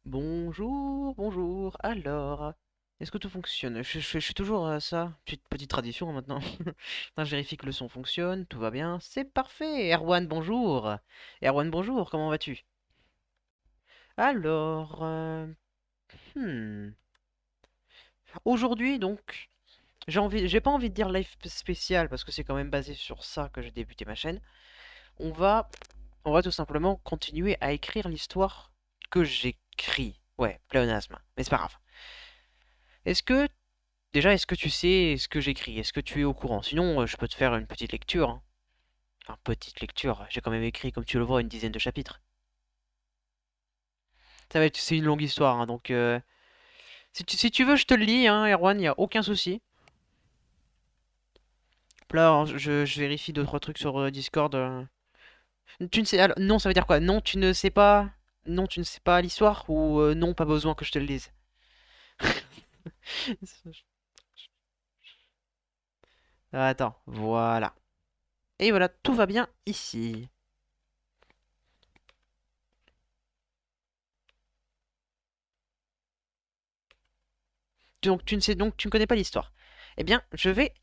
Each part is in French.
Bonjour, bonjour. Alors, est-ce que tout fonctionne? Je suis toujours à ça. Petite tradition maintenant. Attends, je vérifie que le son fonctionne, tout va bien. C'est parfait. Erwan, bonjour. Erwan, bonjour, comment vas-tu? Alors, hmm. Aujourd'hui, donc, j'ai pas envie de dire live spécial parce que c'est quand même basé sur ça que j'ai débuté ma chaîne. On va, on va tout simplement continuer à écrire l'histoire que j'écris. Ouais, pléonasme, mais c'est pas grave. Est-ce que Déjà, est-ce que tu sais ce que j'écris? Est-ce que tu es au courant? Sinon, je peux te faire une petite lecture, hein. Enfin, petite lecture. J'ai quand même écrit, comme tu le vois, une dizaine de chapitres. C'est une longue histoire, hein, donc si tu veux, je te le lis, hein, Erwan, il n'y a aucun souci. Là, alors, je vérifie deux trois trucs sur Discord. Tu ne sais, alors, non, ça veut dire quoi? Non, tu ne sais pas. Non, tu ne sais pas l'histoire ou non, pas besoin que je te le lise. Attends, voilà. Et voilà, tout va bien ici. Donc tu ne connais pas l'histoire. Eh bien, je vais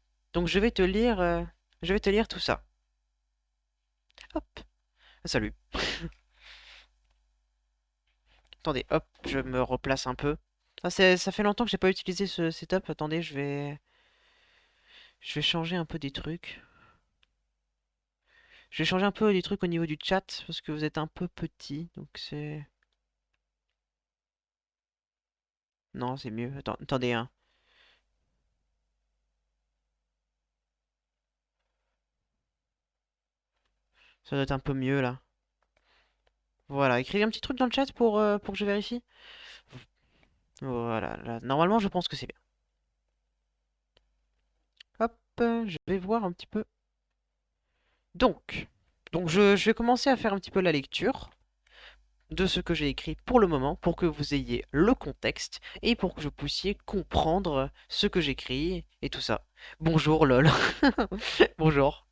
te lire tout ça. Hop, salut. Attendez, hop, je me replace un peu. Ça fait longtemps que j'ai pas utilisé ce setup. Attendez, je vais changer un peu des trucs. Je vais changer un peu des trucs au niveau du chat parce que vous êtes un peu petit, donc c'est non, c'est mieux. Attendez, hein. Ça doit être un peu mieux là. Voilà, écrivez un petit truc dans le chat pour que je vérifie. Voilà, là, normalement je pense que c'est bien. Hop, je vais voir un petit peu. Donc, je vais commencer à faire un petit peu la lecture de ce que j'ai écrit pour le moment, pour que vous ayez le contexte et pour que vous puissiez comprendre ce que j'écris et tout ça. Bonjour lol. Bonjour.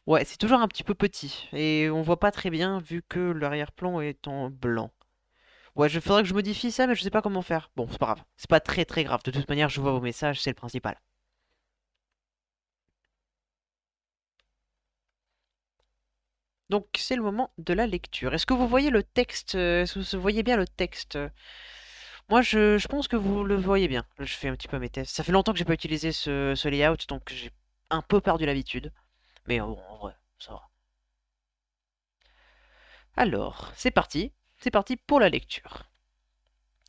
Ouais, c'est toujours un petit peu petit et on voit pas très bien vu que l'arrière-plan est en blanc. Ouais, je faudrait que je modifie ça, mais je sais pas comment faire. Bon, c'est pas grave. C'est pas très très grave. De toute manière, je vois vos messages, c'est le principal. Donc, c'est le moment de la lecture. Est-ce que vous voyez le texte? Est-ce que vous voyez bien le texte? Moi, je pense que vous le voyez bien. Je fais un petit peu mes tests. Ça fait longtemps que j'ai pas utilisé ce layout, donc j'ai un peu perdu l'habitude. Mais bon, en vrai, ça va. Alors, c'est parti. C'est parti pour la lecture.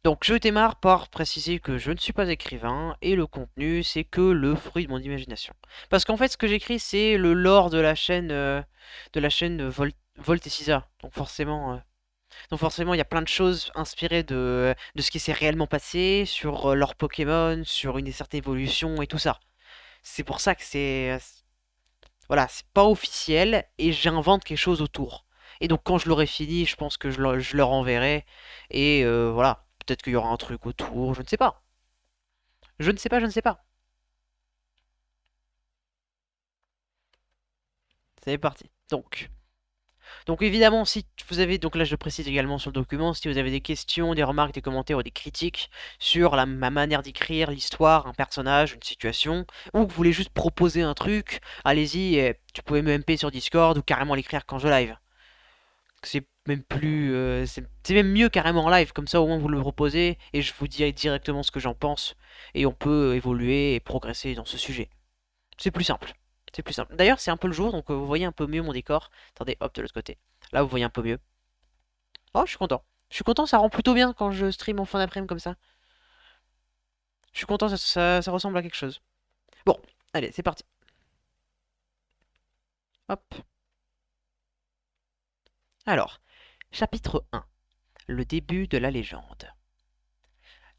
Donc, je démarre par préciser que je ne suis pas écrivain et le contenu, c'est que le fruit de mon imagination. Parce qu'en fait, ce que j'écris, c'est le lore de la chaîne Volt et Caesar. Donc forcément, il y a plein de choses inspirées de ce qui s'est réellement passé sur leurs Pokémon, sur une certaine évolution et tout ça. C'est pour ça que voilà, c'est pas officiel et j'invente quelque chose autour. Et donc quand je l'aurai fini, je pense que je leur enverrai et voilà, peut-être qu'il y aura un truc autour, je ne sais pas. Je ne sais pas, je ne sais pas. C'est parti. Donc évidemment, si vous avez, donc là je le précise également sur le document, si vous avez des questions, des remarques, des commentaires ou des critiques sur ma manière d'écrire l'histoire, un personnage, une situation, ou que vous voulez juste proposer un truc, allez-y, tu pouvez me MP sur Discord ou carrément l'écrire quand je live. C'est même plus, c'est même mieux carrément en live, comme ça au moins vous le proposez et je vous dis directement ce que j'en pense et on peut évoluer et progresser dans ce sujet. C'est plus simple. C'est plus simple. D'ailleurs, c'est un peu le jour, donc vous voyez un peu mieux mon décor. Attendez, hop, de l'autre côté. Là, vous voyez un peu mieux. Oh, je suis content. Je suis content, ça rend plutôt bien quand je stream en fin d'après-midi comme ça. Je suis content, ça ressemble à quelque chose. Bon, allez, c'est parti. Hop. Alors, chapitre 1. Le début de la légende.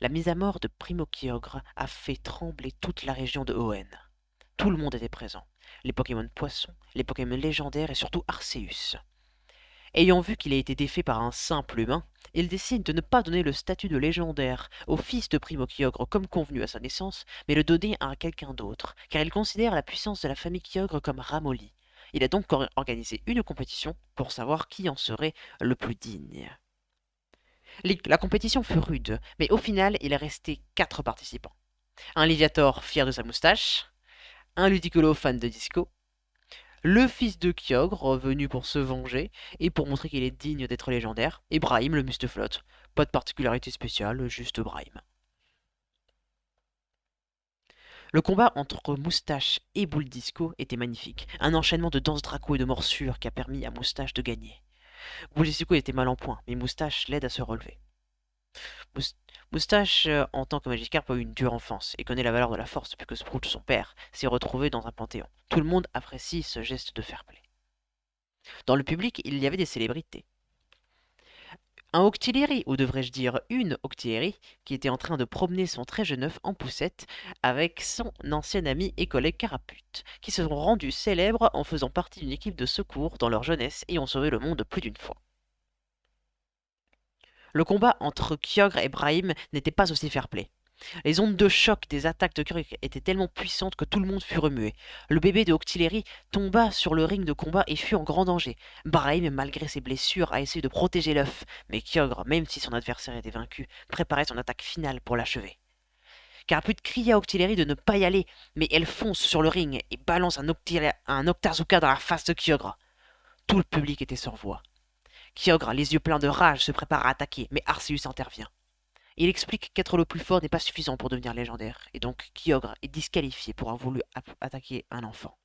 La mise à mort de Primo Kyogre a fait trembler toute la région de Hoenn. Tout le monde était présent. Les Pokémon poissons, les Pokémon légendaires et surtout Arceus. Ayant vu qu'il a été défait par un simple humain, il décide de ne pas donner le statut de légendaire au fils de Primo Kyogre comme convenu à sa naissance, mais le donner à quelqu'un d'autre, car il considère la puissance de la famille Kyogre comme ramollie. Il a donc organisé une compétition pour savoir qui en serait le plus digne. La compétition fut rude, mais au final, il est resté 4 participants. Un Liviator fier de sa moustache, un Ludicolo fan de disco, le fils de Kyogre venu pour se venger et pour montrer qu'il est digne d'être légendaire, et Brahim le musteflotte. Pas de particularité spéciale, juste Brahim. Le combat entre Moustache et Boule Disco était magnifique, un enchaînement de danse Draco et de morsures qui a permis à Moustache de gagner. Boule Disco était mal en point, mais Moustache l'aide à se relever. Mous- Moustache, en tant que Magikarp, a eu une dure enfance et connaît la valeur de la force depuis que Sprout, son père, s'est retrouvé dans un panthéon. Tout le monde apprécie ce geste de fair-play. Dans le public, il y avait des célébrités. Un Octillery, ou devrais-je dire une Octillery, qui était en train de promener son très jeune œuf en poussette avec son ancien ami et collègue Carapute, qui se sont rendus célèbres en faisant partie d'une équipe de secours dans leur jeunesse et ont sauvé le monde plus d'une fois. Le combat entre Kyogre et Brahim n'était pas aussi fair-play. Les ondes de choc des attaques de Kyogre étaient tellement puissantes que tout le monde fut remué. Le bébé de Octillery tomba sur le ring de combat et fut en grand danger. Brahim, malgré ses blessures, a essayé de protéger l'œuf, mais Kyogre, même si son adversaire était vaincu, préparait son attaque finale pour l'achever. Carapute cria à Octillery de ne pas y aller, mais elle fonce sur le ring et balance un Octazooka dans la face de Kyogre. Tout le public était sans voix. Kyogre, les yeux pleins de rage, se prépare à attaquer, mais Arceus intervient. Il explique qu'être le plus fort n'est pas suffisant pour devenir légendaire, et donc Kyogre est disqualifié pour avoir voulu attaquer un enfant.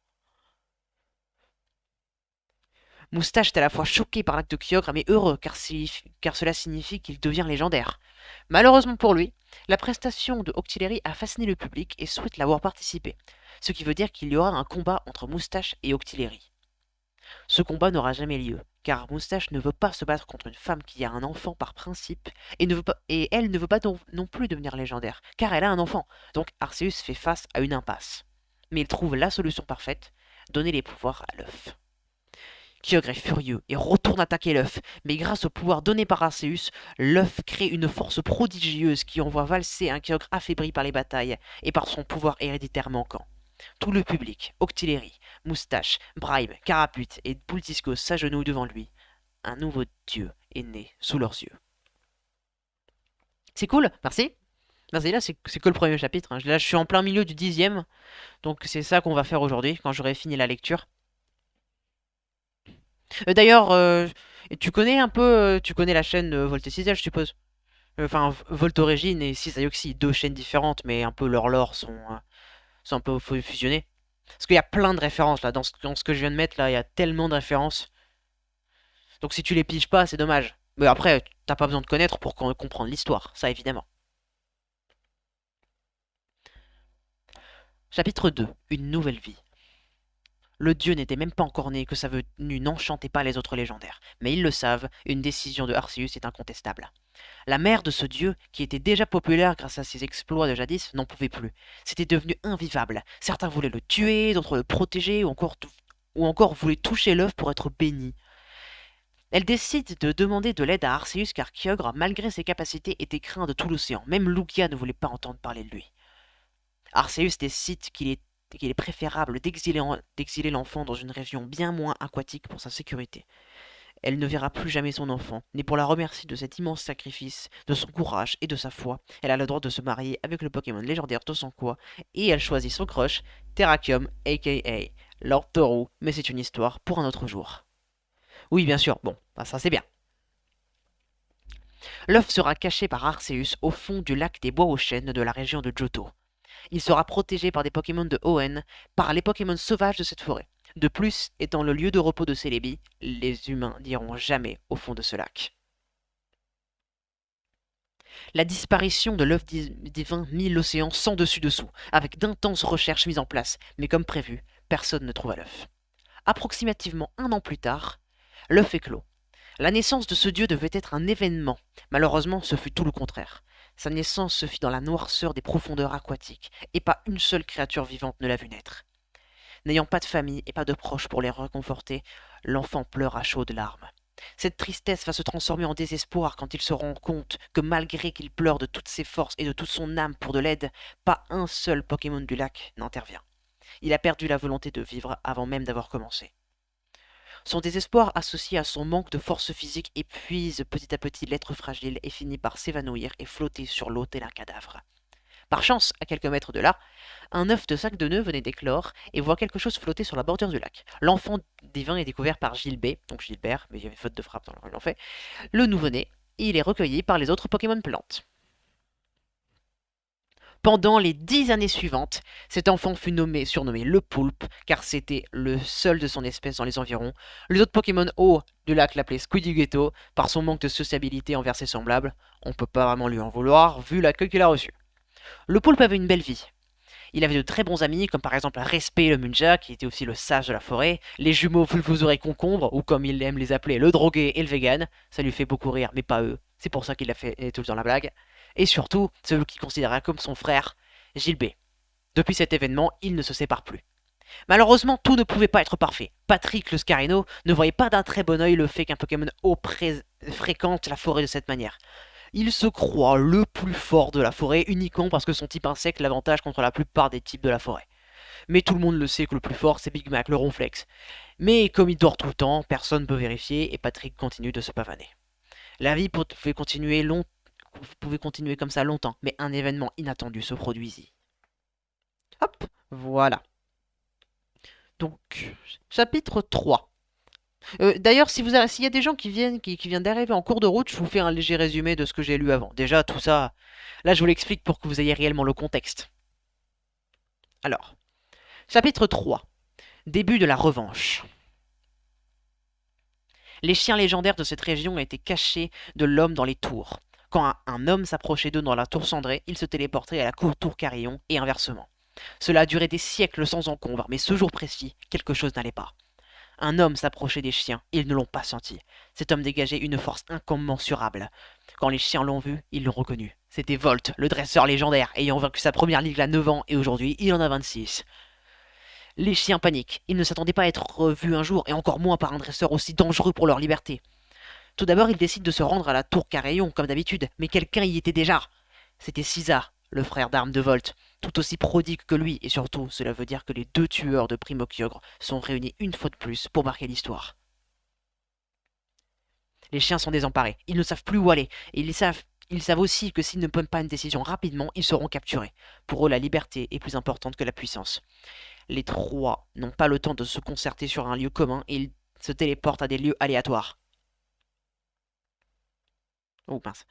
Moustache est à la fois choqué par l'acte de Kyogre, mais heureux, car cela signifie qu'il devient légendaire. Malheureusement pour lui, la prestation de Octillery a fasciné le public et souhaite l'avoir participé, ce qui veut dire qu'il y aura un combat entre Moustache et Octillery. Ce combat n'aura jamais lieu, car Moustache ne veut pas se battre contre une femme qui a un enfant par principe, et elle ne veut pas non plus devenir légendaire, car elle a un enfant. Donc Arceus fait face à une impasse. Mais il trouve la solution parfaite, donner les pouvoirs à l'œuf. Kyogre est furieux et retourne attaquer l'œuf, mais grâce au pouvoir donné par Arceus, l'œuf crée une force prodigieuse qui envoie valser un Kyogre affaibli par les batailles et par son pouvoir héréditaire manquant. Tout le public, Octillery, Moustache, Brahim, Carapute et Boultisco s'agenouillent devant lui. Un nouveau dieu est né sous leurs yeux. C'est cool, merci. Merci, là c'est que le premier chapitre, hein. Là je suis en plein milieu du 10e, donc c'est ça qu'on va faire aujourd'hui, quand j'aurai fini la lecture. D'ailleurs, tu connais un peu, tu connais la chaîne Volt et Cizel, je suppose. Enfin, Volt Origin et Cisaioxy, deux chaînes différentes, mais un peu leurs lore sont un peu fusionnés. Parce qu'il y a plein de références là, dans ce que je viens de mettre là, il y a tellement de références. Donc si tu les piges pas, c'est dommage. Mais après, t'as pas besoin de connaître pour comprendre l'histoire, ça évidemment. Chapitre 2. Une nouvelle vie. Le dieu n'était même pas encore né que sa venue n'enchantait pas les autres légendaires. Mais ils le savent, une décision de Arceus est incontestable. La mère de ce dieu, qui était déjà populaire grâce à ses exploits de jadis, n'en pouvait plus. C'était devenu invivable. Certains voulaient le tuer, d'autres le protéger, ou encore voulaient toucher l'œuf pour être bénis. Elle décide de demander de l'aide à Arceus car Kyogre, malgré ses capacités, était craint de tout l'océan. Même Lugia ne voulait pas entendre parler de lui. Arceus décide qu'il est préférable d'exiler l'enfant dans une région bien moins aquatique pour sa sécurité. Elle ne verra plus jamais son enfant, mais pour la remercier de cet immense sacrifice, de son courage et de sa foi, elle a le droit de se marier avec le Pokémon légendaire Tosanquois, et elle choisit son crush, Terrakium, aka Lord Toru, mais c'est une histoire pour un autre jour. Oui, bien sûr, bon, bah ça c'est bien. L'œuf sera caché par Arceus au fond du lac des Bois aux Chênes de la région de Johto. Il sera protégé par des Pokémon de Hoenn, par les Pokémon sauvages de cette forêt. De plus, étant le lieu de repos de Celebi, les humains n'iront jamais au fond de ce lac. La disparition de l'œuf divin mit l'océan sans dessus-dessous, avec d'intenses recherches mises en place, mais comme prévu, personne ne trouva l'œuf. Approximativement un an plus tard, l'œuf éclot. La naissance de ce dieu devait être un événement. Malheureusement, ce fut tout le contraire. Sa naissance se fit dans la noirceur des profondeurs aquatiques, et pas une seule créature vivante ne l'a vu naître. N'ayant pas de famille et pas de proches pour les réconforter, l'enfant pleure à chaudes larmes. Cette tristesse va se transformer en désespoir quand il se rend compte que malgré qu'il pleure de toutes ses forces et de toute son âme pour de l'aide, pas un seul Pokémon du lac n'intervient. Il a perdu la volonté de vivre avant même d'avoir commencé. Son désespoir associé à son manque de force physique épuise petit à petit l'être fragile et finit par s'évanouir et flotter sur l'eau tel un cadavre. Par chance, à quelques mètres de là, un œuf de sac de nœuds venait d'éclore et voit quelque chose flotter sur la bordure du lac. L'enfant divin est découvert par Gilbert, donc Gilbert, mais il y avait faute de frappe dans l'en fait, le nouveau-né, et il est recueilli par les autres Pokémon plantes. Pendant les 10 années suivantes, cet enfant fut surnommé le Poulpe, car c'était le seul de son espèce dans les environs. Les autres Pokémon hauts du lac l'appelaient Squiddy par son manque de sociabilité envers ses semblables. On peut pas vraiment lui en vouloir, vu l'accueil qu'il a reçu. Le Poulpe avait une belle vie. Il avait de très bons amis, comme par exemple Respect le Munja, qui était aussi le sage de la forêt, les jumeaux Vulvouzour et Concombre, ou comme il aime les appeler, le drogué et le vegan. Ça lui fait beaucoup rire, mais pas eux. C'est pour ça qu'il a fait tout le temps la blague. Et surtout, celui qu'il considérait comme son frère, Gilbert. Depuis cet événement, ils ne se séparent plus. Malheureusement, tout ne pouvait pas être parfait. Patrick le Scarino ne voyait pas d'un très bon œil le fait qu'un Pokémon haut fréquente la forêt de cette manière. Il se croit le plus fort de la forêt uniquement parce que son type insecte l'avantage contre la plupart des types de la forêt. Mais tout le monde le sait que le plus fort c'est Big Mac, le ronflex. Mais comme il dort tout le temps, personne ne peut vérifier et Patrick continue de se pavaner. La vie pouvait continuer comme ça longtemps, mais un événement inattendu se produisit. Hop, voilà. Donc, chapitre 3. D'ailleurs, s'il y a des gens qui viennent d'arriver en cours de route, je vous fais un léger résumé de ce que j'ai lu avant. Déjà, tout ça, là, je vous l'explique pour que vous ayez réellement le contexte. Alors, chapitre 3. Début de la revanche. Les chiens légendaires de cette région étaient cachés de l'homme dans les tours. Quand un homme s'approchait d'eux dans la tour cendrée, ils se téléportaient à la tour Carillon et inversement. Cela a duré des siècles sans encombre, mais ce jour précis, quelque chose n'allait pas. Un homme s'approchait des chiens, et ils ne l'ont pas senti. Cet homme dégageait une force incommensurable. Quand les chiens l'ont vu, ils l'ont reconnu. C'était Volt, le dresseur légendaire, ayant vaincu sa première ligue à 9 ans, et aujourd'hui, il en a 26. Les chiens paniquent. Ils ne s'attendaient pas à être revus un jour, et encore moins par un dresseur aussi dangereux pour leur liberté. Tout d'abord, ils décident de se rendre à la tour Carillon, comme d'habitude, mais quelqu'un y était déjà. C'était César, le frère d'armes de Volt, tout aussi prodigue que lui, et surtout, cela veut dire que les deux tueurs de Primokyogre sont réunis une fois de plus pour marquer l'histoire. Les chiens sont désemparés, ils ne savent plus où aller, et ils savent aussi que s'ils ne prennent pas une décision rapidement, ils seront capturés. Pour eux, la liberté est plus importante que la puissance. Les trois n'ont pas le temps de se concerter sur un lieu commun, et ils se téléportent à des lieux aléatoires. Oh mince.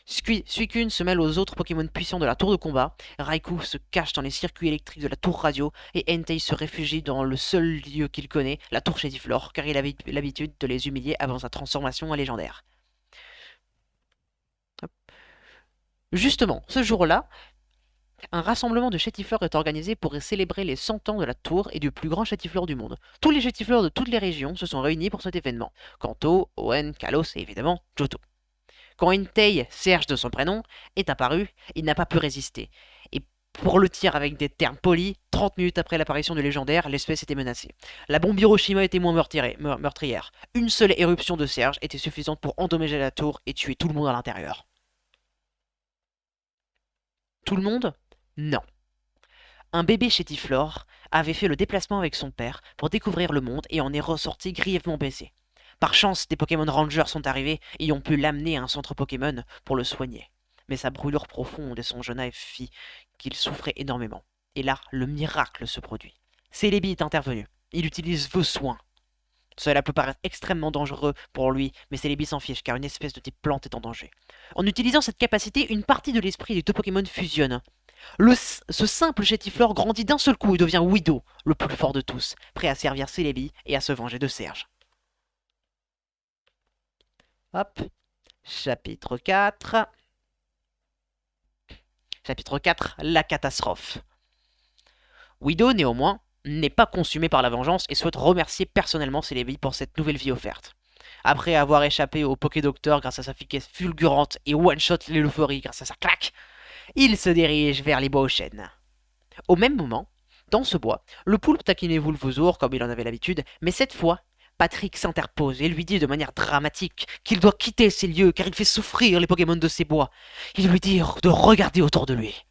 Suicune se mêle aux autres Pokémon puissants de la tour de combat, Raikou se cache dans les circuits électriques de la tour radio, et Entei se réfugie dans le seul lieu qu'il connaît, la tour Chétiflore, car il avait l'habitude de les humilier avant sa transformation en légendaire. Hop. Justement, ce jour-là, un rassemblement de Chétifleurs est organisé pour célébrer les 100 ans de la tour et du plus grand Chétifleur du monde. Tous les Chétifleurs de toutes les régions se sont réunis pour cet événement. Kanto, Owen, Kalos et évidemment Johto. Quand Entei, Serge de son prénom, est apparu, il n'a pas pu résister. Et pour le tir avec des termes polis, 30 minutes après l'apparition du légendaire, l'espèce était menacée. La bombe Hiroshima était moins meurtrière. Une seule éruption de Serge était suffisante pour endommager la tour et tuer tout le monde à l'intérieur. Tout le monde? Non. Un bébé Chétiflore avait fait le déplacement avec son père pour découvrir le monde et en est ressorti grièvement blessé. Par chance, des Pokémon Rangers sont arrivés et ont pu l'amener à un centre Pokémon pour le soigner. Mais sa brûlure profonde et son jeune âge fit qu'il souffrait énormément. Et là, le miracle se produit. Celebi est intervenu. Il utilise vos soins. Cela peut paraître extrêmement dangereux pour lui, mais Celebi s'en fiche car une espèce de type plante est en danger. En utilisant cette capacité, une partie de l'esprit des deux Pokémon fusionne. Ce simple Chétiflore grandit d'un seul coup et devient Widow, le plus fort de tous, prêt à servir Celebi et à se venger de Serge. Hop, chapitre 4. Chapitre 4, la catastrophe. Widow, néanmoins, n'est pas consumé par la vengeance et souhaite remercier personnellement Celebi pour cette nouvelle vie offerte. Après avoir échappé au Pokédocteur grâce à sa vitesse fulgurante et one-shot l'euphorie grâce à sa claque, il se dirige vers les bois aux chênes. Au même moment, dans ce bois, le poulpe taquinait Vulvouzour comme il en avait l'habitude, mais cette fois, Patrick s'interpose et lui dit de manière dramatique qu'il doit quitter ces lieux car il fait souffrir les Pokémon de ces bois. Il lui dit de regarder autour de lui.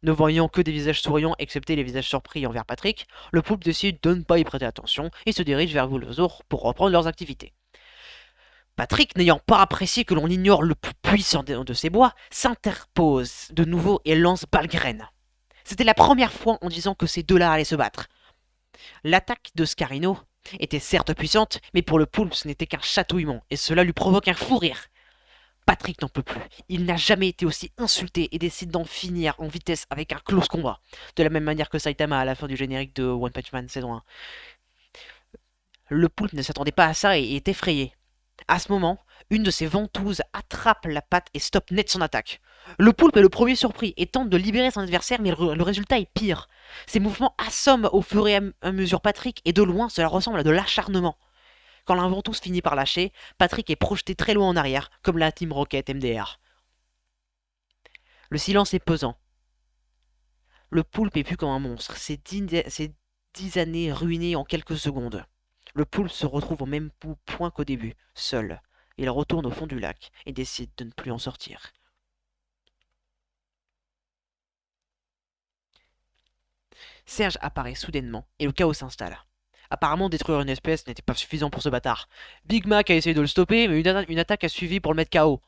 Ne voyant que des visages souriants, excepté les visages surpris envers Patrick, le poulpe décide de ne pas y prêter attention et se dirige vers les autres pour reprendre leurs activités. Patrick, n'ayant pas apprécié que l'on ignore le plus puissant de ces bois, s'interpose de nouveau et lance Balgraine. C'était la première fois en disant que ces deux-là allaient se battre. L'attaque de Scarino était certes puissante, mais pour le poulpe ce n'était qu'un chatouillement, et cela lui provoque un fou rire. Patrick n'en peut plus. Il n'a jamais été aussi insulté et décide d'en finir en vitesse avec un close combat. De la même manière que Saitama à la fin du générique de One Punch Man saison 1. Le poulpe ne s'attendait pas à ça et est effrayé. À ce moment, une de ses ventouses attrape la patte et stoppe net son attaque. Le poulpe est le premier surpris et tente de libérer son adversaire, mais le résultat est pire. Ses mouvements assomment au fur et à mesure Patrick, et de loin, cela ressemble à de l'acharnement. Quand la ventouse finit par lâcher, Patrick est projeté très loin en arrière, comme la Team Rocket MDR. Le silence est pesant. Le poulpe est vu comme un monstre, ses 10 années ruinées en quelques secondes. Le poulpe se retrouve au même point qu'au début, seul. Il retourne au fond du lac et décide de ne plus en sortir. Serge apparaît soudainement et le chaos s'installe. Apparemment, détruire une espèce n'était pas suffisant pour ce bâtard. Big Mac a essayé de le stopper, mais une attaque a suivi pour le mettre KO.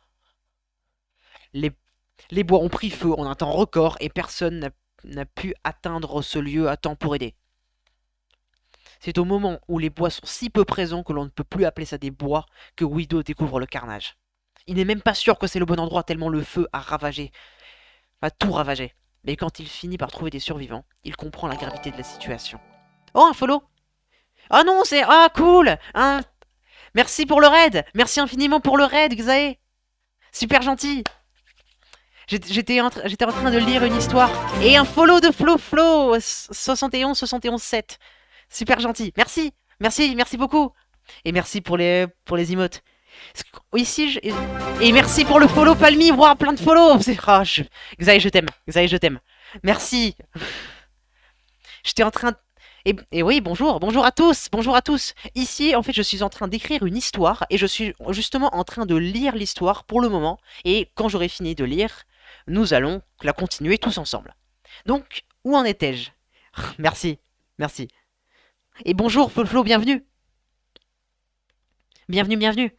Les bois ont pris feu en un temps record et personne n'a pu atteindre ce lieu à temps pour aider. C'est au moment où les bois sont si peu présents que l'on ne peut plus appeler ça des bois que Wido découvre le carnage. Il n'est même pas sûr que c'est le bon endroit tellement le feu a tout ravagé. Mais quand il finit par trouver des survivants, il comprend la gravité de la situation. Oh, un follow! Ah non, c'est... Ah, cool! Merci pour le raid! Merci infiniment pour le raid, Xaé! Super gentil! J'étais en train de lire une histoire. Et un follow de Flo 71 Super gentil. Merci. Merci beaucoup. Et merci pour les emotes. Ici, et merci pour le follow Palmy. Wow, plein de follow. Oh, Xaï, je t'aime. Xaï, je t'aime. Merci. J'étais en train... Et oui, bonjour à tous. Ici, en fait, je suis en train d'écrire une histoire et je suis justement en train de lire l'histoire pour le moment. Et quand j'aurai fini de lire, nous allons la continuer tous ensemble. Donc, où en étais-je? Merci. Et bonjour Flo, bienvenue. Bienvenue.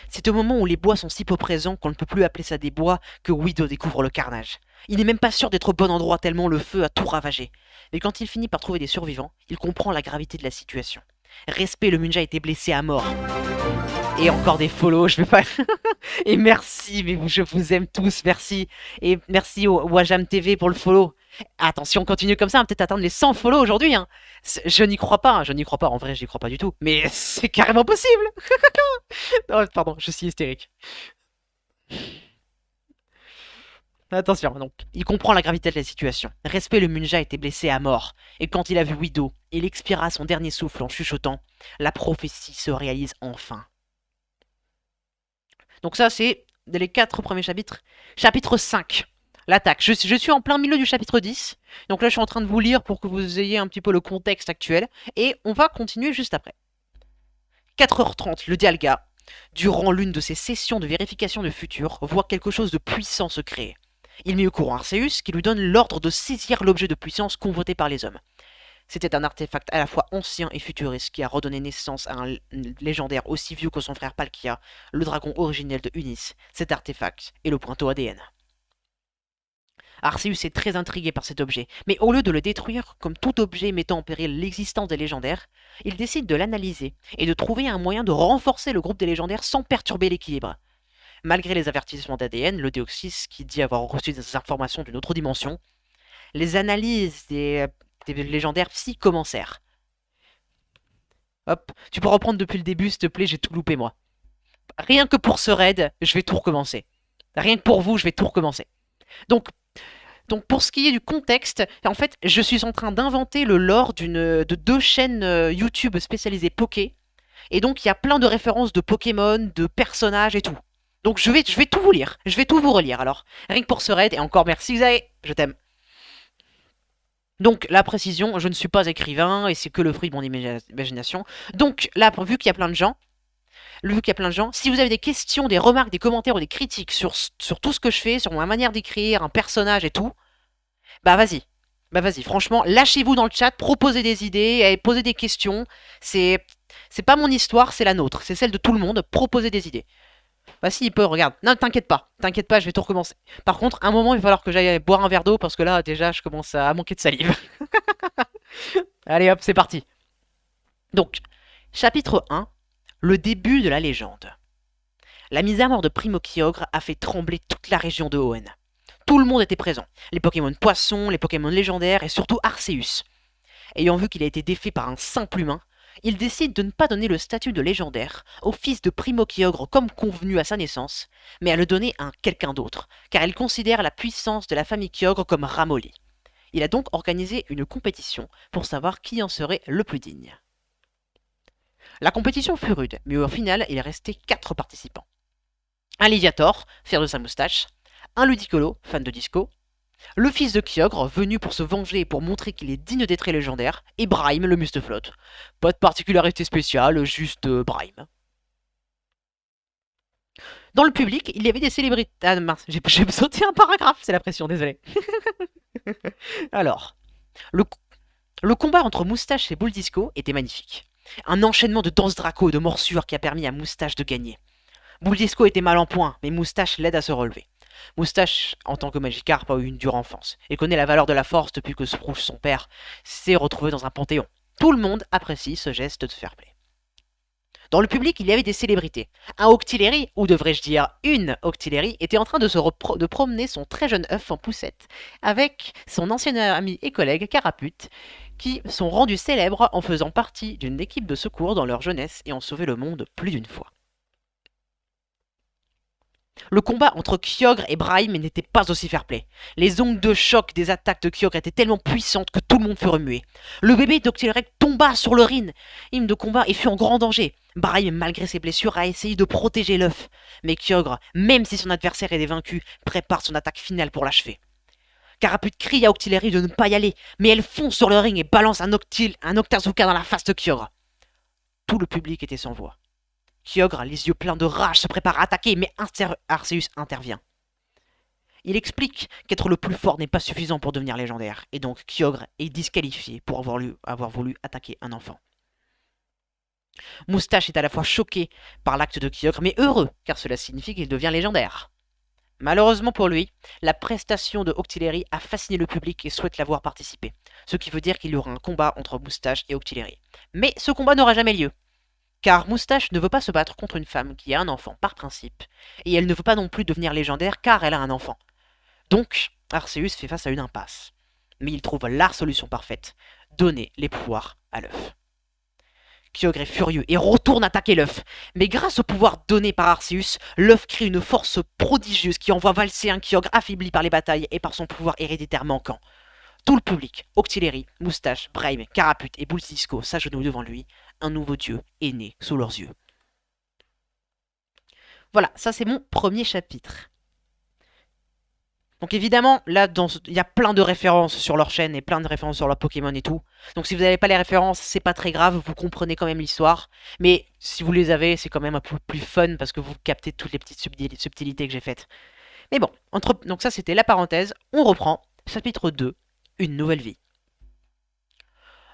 C'est au moment où les bois sont si peu présents qu'on ne peut plus appeler ça des bois que Wido découvre le carnage. Il n'est même pas sûr d'être au bon endroit tellement le feu a tout ravagé. Mais quand il finit par trouver des survivants, il comprend la gravité de la situation. Respect, le Munja était blessé à mort. Et encore des follow, je vais pas... Et merci, mais je vous aime tous, merci. Et merci au Wajam TV pour le follow. Attention, continue comme ça, on va peut-être atteindre les 100 follow aujourd'hui. Hein. Je n'y crois pas, en vrai, j'y crois pas du tout. Mais c'est carrément possible. Oh, pardon, je suis hystérique. Attention, donc, il comprend la gravité de la situation. Respect, le Munja était blessé à mort. Et quand il a vu Wido, il expira son dernier souffle en chuchotant. La prophétie se réalise enfin. Donc ça, c'est les 4 premiers chapitres. Chapitre 5, l'attaque. Je suis en plein milieu du chapitre 10. Donc là, je suis en train de vous lire pour que vous ayez un petit peu le contexte actuel. Et on va continuer juste après. 4h30, le Dialga, durant l'une de ses sessions de vérification de futur, voit quelque chose de puissant se créer. Il met au courant Arceus qui lui donne l'ordre de saisir l'objet de puissance convoité par les hommes. C'était un artefact à la fois ancien et futuriste qui a redonné naissance à un légendaire aussi vieux que son frère Palkia, le dragon originel de Unis. Cet artefact est le pointeau ADN. Arceus est très intrigué par cet objet, mais au lieu de le détruire, comme tout objet mettant en péril l'existence des légendaires, il décide de l'analyser et de trouver un moyen de renforcer le groupe des légendaires sans perturber l'équilibre. Malgré les avertissements d'ADN, le Deoxys, qui dit avoir reçu des informations d'une autre dimension, les analyses des légendaires psy commencèrent. Hop, tu peux reprendre depuis le début, s'il te plaît, j'ai tout loupé, moi. Rien que pour ce raid, je vais tout recommencer. Rien que pour vous, je vais tout recommencer. Donc pour ce qui est du contexte, en fait, je suis en train d'inventer le lore de 2 chaînes YouTube spécialisées Poké. Et donc, il y a plein de références de Pokémon, de personnages et tout. Donc, je vais tout vous lire. Je vais tout vous relire, alors. Rien que pour ce raid, et encore merci Xaé, je t'aime. Donc, la précision, je ne suis pas écrivain, et c'est que le fruit de mon imagination. Donc, là, vu qu'il y a plein de gens, vu qu'il y a plein de gens, si vous avez des questions, des remarques, des commentaires ou des critiques sur tout ce que je fais, sur ma manière d'écrire, un personnage et tout, bah vas-y. Bah vas-y, franchement, lâchez-vous dans le chat, proposez des idées, posez des questions. C'est c'est pas mon histoire, c'est la nôtre, c'est celle de tout le monde. Proposez des idées. Bah si, il peut, regarde. Non, t'inquiète pas, je vais tout recommencer. Par contre, un moment, il va falloir que j'aille boire un verre d'eau parce que là, déjà, je commence à manquer de salive. Allez hop, c'est parti. Donc, chapitre 1, le début de la légende. La mise à mort de Primo Kyogre a fait trembler toute la région de Hoenn. Tout le monde était présent. Les Pokémon poissons, les Pokémon légendaires et surtout Arceus. Ayant vu qu'il a été défait par un simple humain, il décide de ne pas donner le statut de légendaire au fils de Primo Kyogre comme convenu à sa naissance, mais à le donner à quelqu'un d'autre, car il considère la puissance de la famille Kyogre comme ramollie. Il a donc organisé une compétition pour savoir qui en serait le plus digne. La compétition fut rude, mais au final, il restait 4 participants. Un Lydiator, fier de sa moustache, un Ludicolo, fan de disco, le fils de Kyogre, venu pour se venger et pour montrer qu'il est digne d'être légendaire, et Brime, le Mustaflot. Pas de particularité spéciale, juste Brime. Dans le public, il y avait des célébrités... Ah mince, j'ai sauté un paragraphe, c'est la pression, désolé. Alors, le, le combat entre Moustache et Bull Disco était magnifique. Un enchaînement de danse Draco et de morsures qui a permis à Moustache de gagner. Bull Disco était mal en point, mais Moustache l'aide à se relever. Moustache, en tant que Magikarp, a eu une dure enfance et connaît la valeur de la force depuis que Sprouche, son père, s'est retrouvé dans un panthéon. Tout le monde apprécie ce geste de fair play. Dans le public, il y avait des célébrités. Un Octillery, ou devrais-je dire une Octillery, était en train de promener son très jeune œuf en poussette avec son ancien ami et collègue Carapute, qui sont rendus célèbres en faisant partie d'une équipe de secours dans leur jeunesse et ont sauvé le monde plus d'une fois. Le combat entre Kyogre et Brime n'était pas aussi fair-play. Les ondes de choc des attaques de Kyogre étaient tellement puissantes que tout le monde fut remué. Le bébé d'Octillery tomba sur le ring de combat et fut en grand danger. Brime, malgré ses blessures, a essayé de protéger l'œuf. Mais Kyogre, même si son adversaire est vaincu, prépare son attaque finale pour l'achever. Carapute crie à Octillery de ne pas y aller, mais elle fonce sur le ring et balance un Octazooka dans la face de Kyogre. Tout le public était sans voix. Kyogre, les yeux pleins de rage, se prépare à attaquer, mais Arceus intervient. Il explique qu'être le plus fort n'est pas suffisant pour devenir légendaire, et donc Kyogre est disqualifié pour avoir voulu attaquer un enfant. Moustache est à la fois choqué par l'acte de Kyogre, mais heureux, car cela signifie qu'il devient légendaire. Malheureusement pour lui, la prestation de Octillery a fasciné le public et souhaite la voir participer, ce qui veut dire qu'il y aura un combat entre Moustache et Octillery. Mais ce combat n'aura jamais lieu, car Moustache ne veut pas se battre contre une femme qui a un enfant par principe, et elle ne veut pas non plus devenir légendaire car elle a un enfant. Donc, Arceus fait face à une impasse. Mais il trouve la solution parfaite, donner les pouvoirs à l'œuf. Kyogre est furieux et retourne attaquer l'œuf. Mais grâce au pouvoir donné par Arceus, l'œuf crée une force prodigieuse qui envoie valser un Kyogre affaibli par les batailles et par son pouvoir héréditaire manquant. Tout le public, Octillery, Moustache, Brime, Carapute et Bullsisco s'agenouillent devant lui. Un nouveau dieu est né sous leurs yeux. Voilà, ça c'est mon premier chapitre. Donc évidemment, là, il y a plein de références sur leur chaîne et plein de références sur leur Pokémon et tout. Donc si vous n'avez pas les références, c'est pas très grave, vous comprenez quand même l'histoire. Mais si vous les avez, c'est quand même un peu plus fun parce que vous captez toutes les petites subtilités que j'ai faites. Mais bon, donc ça c'était la parenthèse. On reprend, chapitre 2, une nouvelle vie.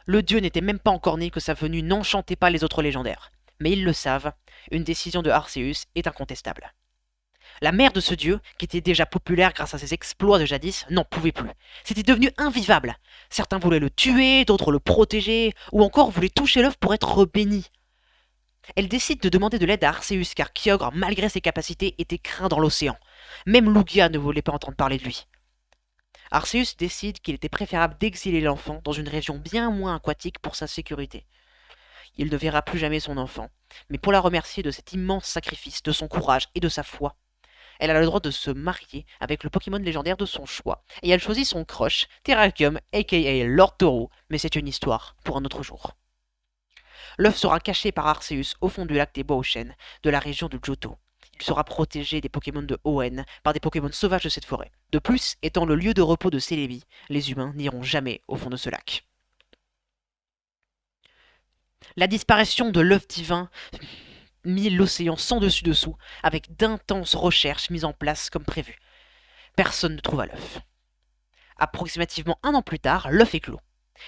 Le dieu n'était même pas encore né que sa venue n'enchantait pas les autres légendaires. Mais ils le savent, une décision de Arceus est incontestable. La mère de ce dieu, qui était déjà populaire grâce à ses exploits de jadis, n'en pouvait plus. C'était devenu invivable. Certains voulaient le tuer, d'autres le protéger, ou encore voulaient toucher l'œuf pour être béni. Elle décide de demander de l'aide à Arceus car Kyogre, malgré ses capacités, était craint dans l'océan. Même Lugia ne voulait pas entendre parler de lui. Arceus décide qu'il était préférable d'exiler l'enfant dans une région bien moins aquatique pour sa sécurité. Il ne verra plus jamais son enfant, mais pour la remercier de cet immense sacrifice, de son courage et de sa foi, elle a le droit de se marier avec le Pokémon légendaire de son choix, et elle choisit son crush, Terrakium, aka Lord Taureau, mais c'est une histoire pour un autre jour. L'œuf sera caché par Arceus au fond du lac des Bois aux Chênes, de la région de Johto. Il sera protégé des Pokémon de Hoenn par des Pokémon sauvages de cette forêt. De plus, étant le lieu de repos de Celebi, les humains n'iront jamais au fond de ce lac. La disparition de l'œuf divin mis l'océan sans dessus-dessous, avec d'intenses recherches mises en place comme prévu. Personne ne trouva l'œuf. Approximativement 1 an plus tard, l'œuf éclot.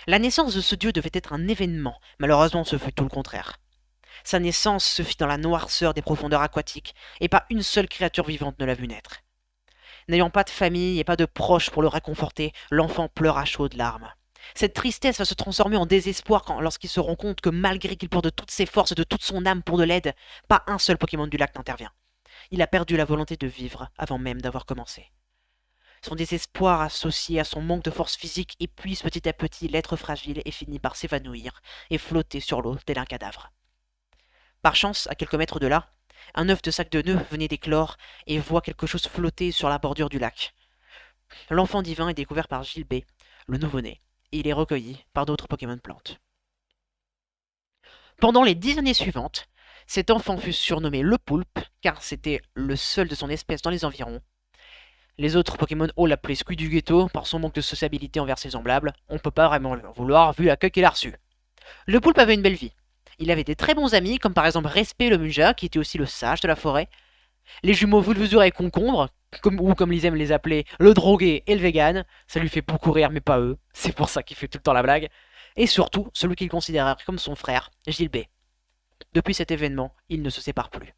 La naissance de ce dieu devait être un événement, malheureusement ce fut tout le contraire. Sa naissance se fit dans la noirceur des profondeurs aquatiques, et pas une seule créature vivante ne l'a vu naître. N'ayant pas de famille et pas de proches pour le réconforter, l'enfant pleure à chaudes larmes. Cette tristesse va se transformer en désespoir lorsqu'il se rend compte que malgré qu'il porte de toutes ses forces et de toute son âme pour de l'aide, pas un seul Pokémon du lac n'intervient. Il a perdu la volonté de vivre avant même d'avoir commencé. Son désespoir associé à son manque de force physique épuise petit à petit l'être fragile et finit par s'évanouir et flotter sur l'eau tel un cadavre. Par chance, à quelques mètres de là, un œuf de sac de nœuds venait d'éclore et voit quelque chose flotter sur la bordure du lac. L'enfant divin est découvert par Gilbey, le nouveau-né, et il est recueilli par d'autres Pokémon plantes. Pendant les 10 années suivantes, cet enfant fut surnommé le Poulpe, car c'était le seul de son espèce dans les environs. Les autres Pokémon Hall l'appelaient Squid du ghetto par son manque de sociabilité envers ses semblables. On peut pas vraiment le vouloir vu l'accueil qu'il a reçu. Le Poulpe avait une belle vie. Il avait des très bons amis, comme par exemple Respect le Munja, qui était aussi le sage de la forêt. Les jumeaux Vulvesure et Concombre, ou comme ils aiment les appeler, le drogué et le vegan. Ça lui fait beaucoup rire, mais pas eux. C'est pour ça qu'il fait tout le temps la blague. Et surtout, celui qu'il considérait comme son frère, Gilbey. Depuis cet événement, ils ne se séparent plus.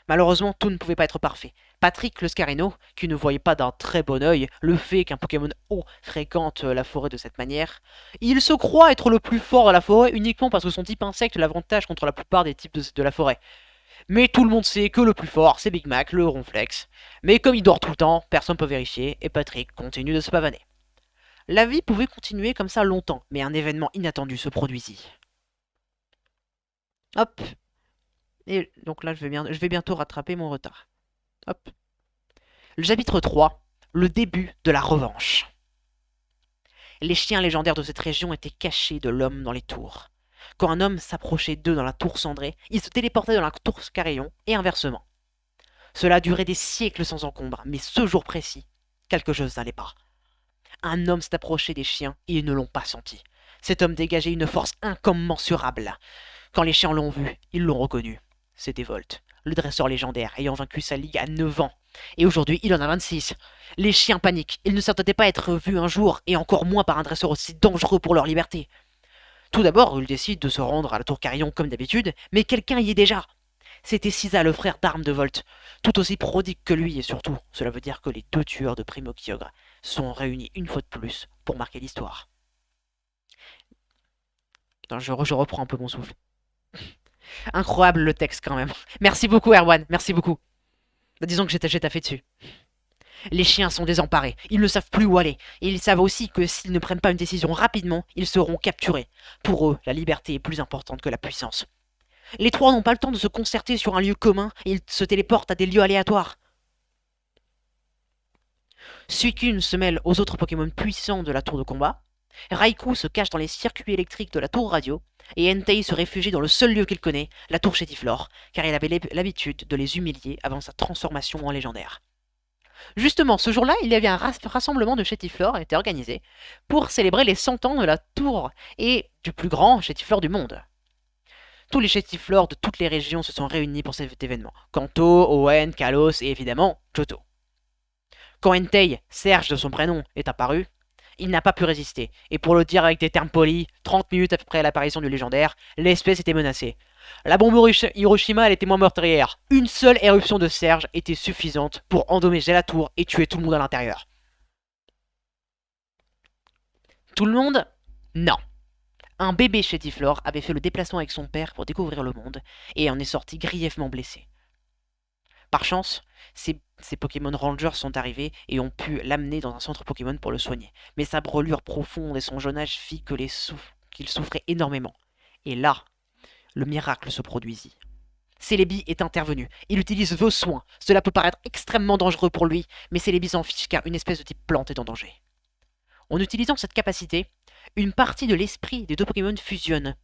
Malheureusement, tout ne pouvait pas être parfait. Patrick le Scarino, qui ne voyait pas d'un très bon œil le fait qu'un Pokémon haut fréquente la forêt de cette manière, il se croit être le plus fort de la forêt uniquement parce que son type insecte l'avantage contre la plupart des types de la forêt. Mais tout le monde sait que le plus fort, c'est Big Mac, le ronflex. Mais comme il dort tout le temps, personne ne peut vérifier, et Patrick continue de se pavaner. La vie pouvait continuer comme ça longtemps, mais un événement inattendu se produisit. Hop. Et donc là, je vais bientôt rattraper mon retard. Hop. Le chapitre 3, le début de la revanche. Les chiens légendaires de cette région étaient cachés de l'homme dans les tours. Quand un homme s'approchait d'eux dans la tour cendrée, ils se téléportaient dans la tour Carillon, et inversement. Cela durait des siècles sans encombre, mais ce jour précis, quelque chose n'allait pas. Un homme s'est approché des chiens et ils ne l'ont pas senti. Cet homme dégageait une force incommensurable. Quand les chiens l'ont vu, ils l'ont reconnu. C'était Volt, le dresseur légendaire ayant vaincu sa ligue à 9 ans. Et aujourd'hui, il en a 26. Les chiens paniquent. Ils ne s'attendaient pas à être vus un jour, et encore moins par un dresseur aussi dangereux pour leur liberté. Tout d'abord, ils décident de se rendre à la tour Carillon comme d'habitude, mais quelqu'un y est déjà. C'était Sisa, le frère d'armes de Volt, tout aussi prodigue que lui, et surtout, cela veut dire que les deux tueurs de Primo Kyogre sont réunis une fois de plus pour marquer l'histoire. Je reprends un peu mon souffle. Incroyable le texte quand même. Merci beaucoup Erwan, merci beaucoup. Disons que j'ai taffé dessus. Les chiens sont désemparés, ils ne savent plus où aller, et ils savent aussi que s'ils ne prennent pas une décision rapidement, ils seront capturés. Pour eux, la liberté est plus importante que la puissance. Les trois n'ont pas le temps de se concerter sur un lieu commun, et ils se téléportent à des lieux aléatoires. Suicune se mêle aux autres Pokémon puissants de la tour de combat, Raikou se cache dans les circuits électriques de la tour radio, et Entei se réfugie dans le seul lieu qu'il connaît, la tour Chétiflore, car il avait l'habitude de les humilier avant sa transformation en légendaire. Justement, ce jour-là, il y avait un rassemblement de Chétiflore était organisé pour célébrer les 100 ans de la tour et du plus grand Chétiflore du monde. Tous les Chétiflores de toutes les régions se sont réunis pour cet événement. Kanto, Owen, Kalos et évidemment Johto. Quand Entei, Serge de son prénom, est apparu, il n'a pas pu résister, et pour le dire avec des termes polis, 30 minutes après l'apparition du légendaire, l'espèce était menacée. La bombe Hiroshima, elle était moins meurtrière. Une seule éruption de Serge était suffisante pour endommager la tour et tuer tout le monde à l'intérieur. Tout le monde? Non. Un bébé Chétiflore avait fait le déplacement avec son père pour découvrir le monde, et en est sorti grièvement blessé. Par chance, ces Pokémon Rangers sont arrivés et ont pu l'amener dans un centre Pokémon pour le soigner. Mais sa brûlure profonde et son jeune âge fit qu'il souffrait énormément. Et là, le miracle se produisit. Celebi est intervenu. Il utilise vos soins. Cela peut paraître extrêmement dangereux pour lui, mais Celebi s'en fiche car une espèce de type plante est en danger. En utilisant cette capacité, une partie de l'esprit des deux Pokémon fusionne.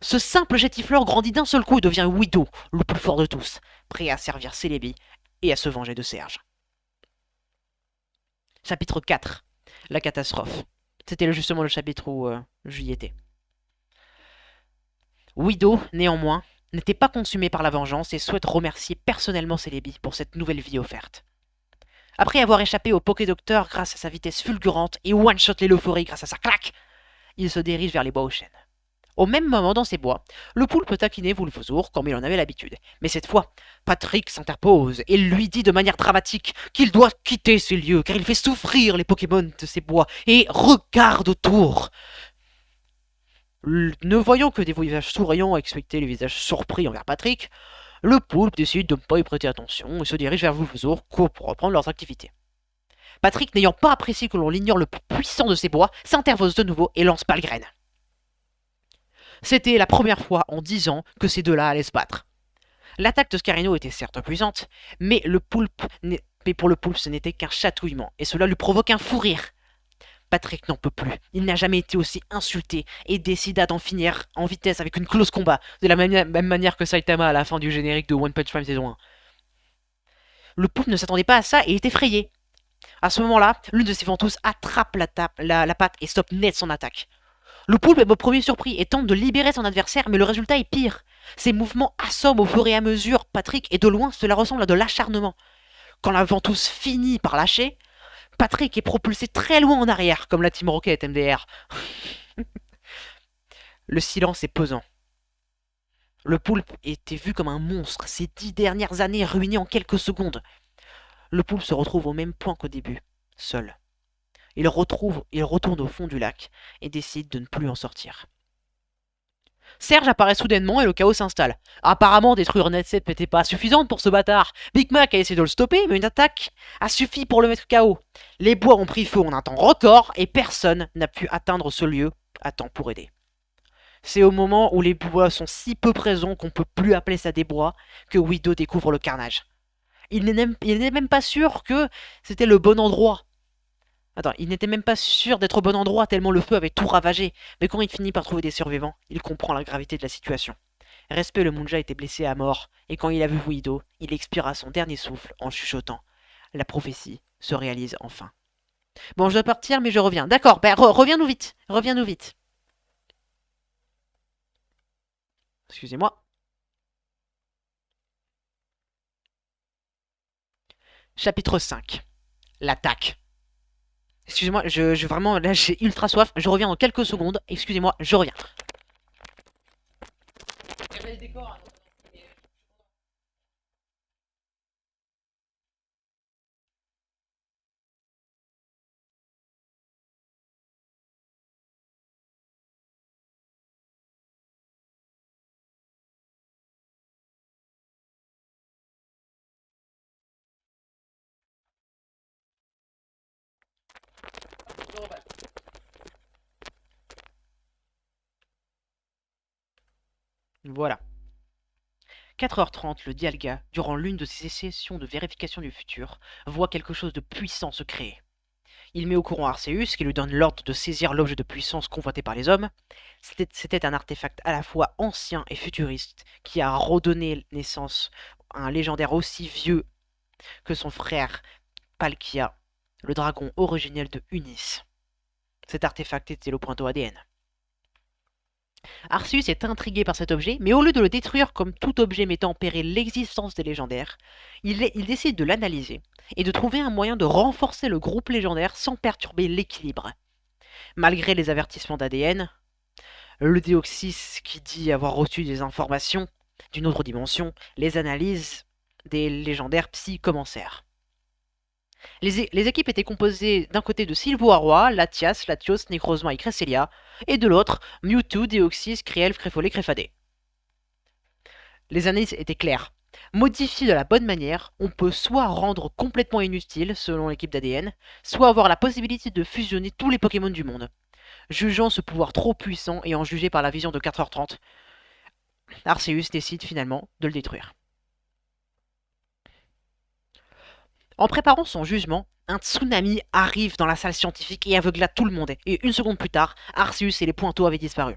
Ce simple Chétiflore grandit d'un seul coup et devient Widow, le plus fort de tous, prêt à servir Celebi et à se venger de Serge. Chapitre 4. La catastrophe. C'était justement le chapitre où j'y étais. Widow, néanmoins, n'était pas consumé par la vengeance et souhaite remercier personnellement Celebi pour cette nouvelle vie offerte. Après avoir échappé au Pokédocteur grâce à sa vitesse fulgurante et one-shot les Lophories grâce à sa claque, il se dirige vers les bois aux chênes. Au même moment, dans ces bois, le poulpe taquinait Wulfezour comme il en avait l'habitude. Mais cette fois, Patrick s'interpose et lui dit de manière dramatique qu'il doit quitter ces lieux car il fait souffrir les Pokémon de ces bois et regarde autour. Ne voyant que des visages souriants excepté les visages surpris envers Patrick, le poulpe décide de ne pas y prêter attention et se dirige vers Wulfezour pour reprendre leurs activités. Patrick, n'ayant pas apprécié que l'on l'ignore le plus puissant de ces bois, s'interpose de nouveau et lance Palgren. C'était la première fois en 10 ans que ces deux-là allaient se battre. L'attaque de Scarino était certes puissante, mais pour le poulpe ce n'était qu'un chatouillement, et cela lui provoque un fou rire. Patrick n'en peut plus, il n'a jamais été aussi insulté, et décida d'en finir en vitesse avec une close combat, de la même manière que Saitama à la fin du générique de One Punch Man saison 1. Le poulpe ne s'attendait pas à ça et est effrayé. À ce moment-là, l'une de ses ventouses attrape la patte et stoppe net son attaque. Le poulpe est au premier surpris et tente de libérer son adversaire, mais le résultat est pire. Ses mouvements assomment au fur et à mesure Patrick, et de loin, cela ressemble à de l'acharnement. Quand la ventouse finit par lâcher, Patrick est propulsé très loin en arrière, comme la Team Rocket MDR. Le silence est pesant. Le poulpe était vu comme un monstre, ces 10 dernières années ruinées en quelques secondes. Le poulpe se retrouve au même point qu'au début, seul. Il retourne au fond du lac et décide de ne plus en sortir. Serge apparaît soudainement et le chaos s'installe. Apparemment, détruire Net7 n'était pas suffisante pour ce bâtard. Big Mac a essayé de le stopper, mais une attaque a suffi pour le mettre KO. Les bois ont pris feu en un temps record et personne n'a pu atteindre ce lieu à temps pour aider. C'est au moment où les bois sont si peu présents qu'on ne peut plus appeler ça des bois que Widow découvre le carnage. Il n'est même pas sûr que c'était le bon endroit. Attends, il n'était même pas sûr d'être au bon endroit tellement le feu avait tout ravagé. Mais quand il finit par trouver des survivants, il comprend la gravité de la situation. Respect, le Munja était blessé à mort, et quand il a vu Wido, il expira son dernier souffle en chuchotant. La prophétie se réalise enfin. Bon, je dois partir, mais je reviens. D'accord, reviens-nous vite. Reviens-nous vite. Excusez-moi. Chapitre 5. L'attaque. Excusez-moi, vraiment, là j'ai ultra soif. Je reviens dans quelques secondes. Excusez-moi, je reviens. Voilà. 4h30, le Dialga, durant l'une de ses sessions de vérification du futur, voit quelque chose de puissant se créer. Il met au courant Arceus, qui lui donne l'ordre de saisir l'objet de puissance convoité par les hommes. C'était un artefact à la fois ancien et futuriste, qui a redonné naissance à un légendaire aussi vieux que son frère Palkia, le dragon originel de Unis. Cet artefact était le pointeau ADN. Arceus est intrigué par cet objet, mais au lieu de le détruire comme tout objet mettant en péril l'existence des légendaires, il décide de l'analyser et de trouver un moyen de renforcer le groupe légendaire sans perturber l'équilibre. Malgré les avertissements d'ADN, le Déoxys qui dit avoir reçu des informations d'une autre dimension, les analyses des légendaires Psy commencèrent. Les équipes étaient composées d'un côté de Sylvo-Arroi, Latias, Latios, Necrozma et Cresselia, et de l'autre, Mewtwo, Deoxys, Krielf, Créfollet, Créfadé. Les analyses étaient claires. Modifié de la bonne manière, on peut soit rendre complètement inutile, selon l'équipe d'ADN, soit avoir la possibilité de fusionner tous les Pokémon du monde. Jugeant ce pouvoir trop puissant et en jugé par la vision de 4h30, Arceus décide finalement de le détruire. En préparant son jugement, un tsunami arrive dans la salle scientifique et aveugla tout le monde, et une seconde plus tard, Arceus et les Pointeaux avaient disparu.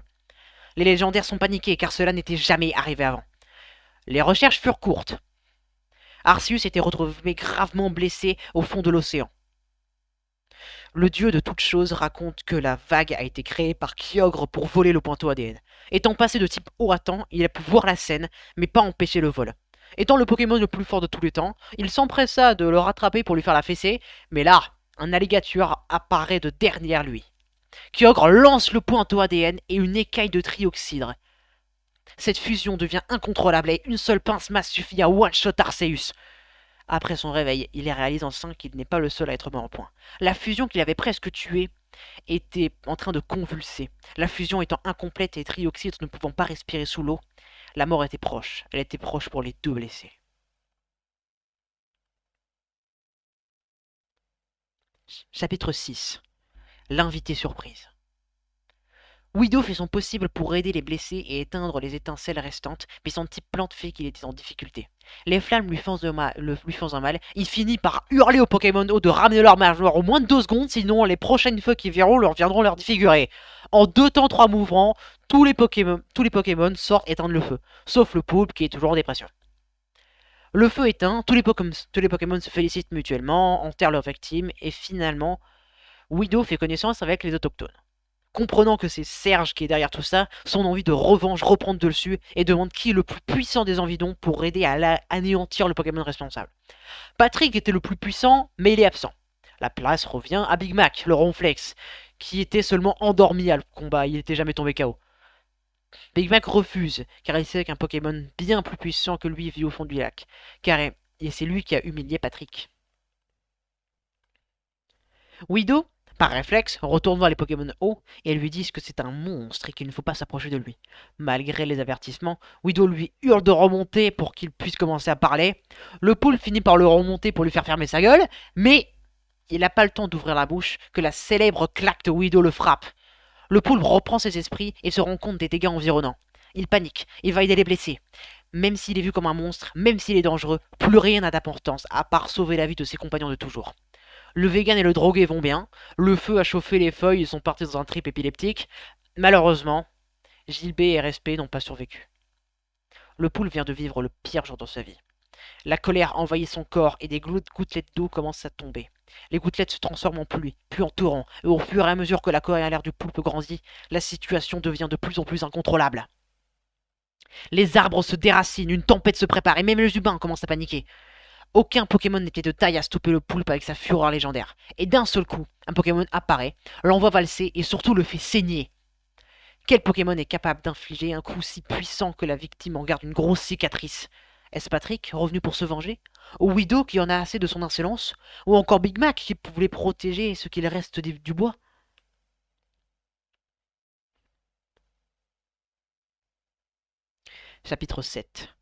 Les légendaires sont paniqués car cela n'était jamais arrivé avant. Les recherches furent courtes. Arceus était retrouvé gravement blessé au fond de l'océan. Le dieu de toutes choses raconte que la vague a été créée par Kyogre pour voler le pointeau ADN. Étant passé de type eau à temps, il a pu voir la scène, mais pas empêcher le vol. Étant le Pokémon le plus fort de tous les temps, il s'empressa de le rattraper pour lui faire la fessée, mais là, un alligator apparaît de derrière lui. Kyogre lance le pointeau ADN et une écaille de trioxydre. Cette fusion devient incontrôlable et une seule pince masse suffit à one-shot Arceus. Après son réveil, il réalise enfin qu'il n'est pas le seul à être mort en point. La fusion qu'il avait presque tué était en train de convulser. La fusion étant incomplète et Trioxydre ne pouvant pas respirer sous l'eau, la mort était proche. Elle était proche pour les deux blessés. Chapitre 6. L'invité surprise. Widow fait son possible pour aider les blessés et éteindre les étincelles restantes, mais son type plante fait qu'il était en difficulté. Les flammes lui font un mal, il finit par hurler aux Pokémon eau de ramener leur majeur au moins de 2 secondes, sinon les prochaines feux qui verront leur viendront leur défigurer. En 2 temps 3 mouvements, tous les Pokémon sortent éteindre le feu, sauf le poulpe qui est toujours en dépression. Le feu éteint, tous les Pokémon se félicitent mutuellement, enterrent leurs victimes, et finalement, Widow fait connaissance avec les autochtones. Comprenant que c'est Serge qui est derrière tout ça, son envie de revanche reprend de dessus et demande qui est le plus puissant des Envidons pour aider à anéantir le Pokémon responsable. Patrick était le plus puissant, mais il est absent. La place revient à Big Mac, le ronflex, qui était seulement endormi à le combat, il n'était jamais tombé KO. Big Mac refuse, car il sait qu'un Pokémon bien plus puissant que lui vit au fond du lac, et c'est lui qui a humilié Patrick. Widow, par réflexe, retourne voir les Pokémon eau et elles lui disent que c'est un monstre et qu'il ne faut pas s'approcher de lui. Malgré les avertissements, Widow lui hurle de remonter pour qu'il puisse commencer à parler. Le poulpe finit par le remonter pour lui faire fermer sa gueule, mais il n'a pas le temps d'ouvrir la bouche que la célèbre claque de Widow le frappe. Le poulpe reprend ses esprits et se rend compte des dégâts environnants. Il panique, il va aider les blessés. Même s'il est vu comme un monstre, même s'il est dangereux, plus rien n'a d'importance à part sauver la vie de ses compagnons de toujours. Le vegan et le drogué vont bien. Le feu a chauffé les feuilles, ils sont partis dans un trip épileptique. Malheureusement, Gilbert et Respect n'ont pas survécu. Le poule vient de vivre le pire jour de sa vie. La colère envahit son corps et des gouttelettes d'eau commencent à tomber. Les gouttelettes se transforment en pluie, puis en torrent, et au fur et à mesure que la colère du poulpe grandit, la situation devient de plus en plus incontrôlable. Les arbres se déracinent, une tempête se prépare, et même les humains commencent à paniquer. Aucun Pokémon n'était de taille à stopper le poulpe avec sa fureur légendaire. Et d'un seul coup, un Pokémon apparaît, l'envoie valser et surtout le fait saigner. Quel Pokémon est capable d'infliger un coup si puissant que la victime en garde une grosse cicatrice? Est-ce Patrick, revenu pour se venger? Ou Widow qui en a assez de son insolence? Ou encore Big Mac qui voulait protéger ce qu'il reste du bois? Chapitre 7.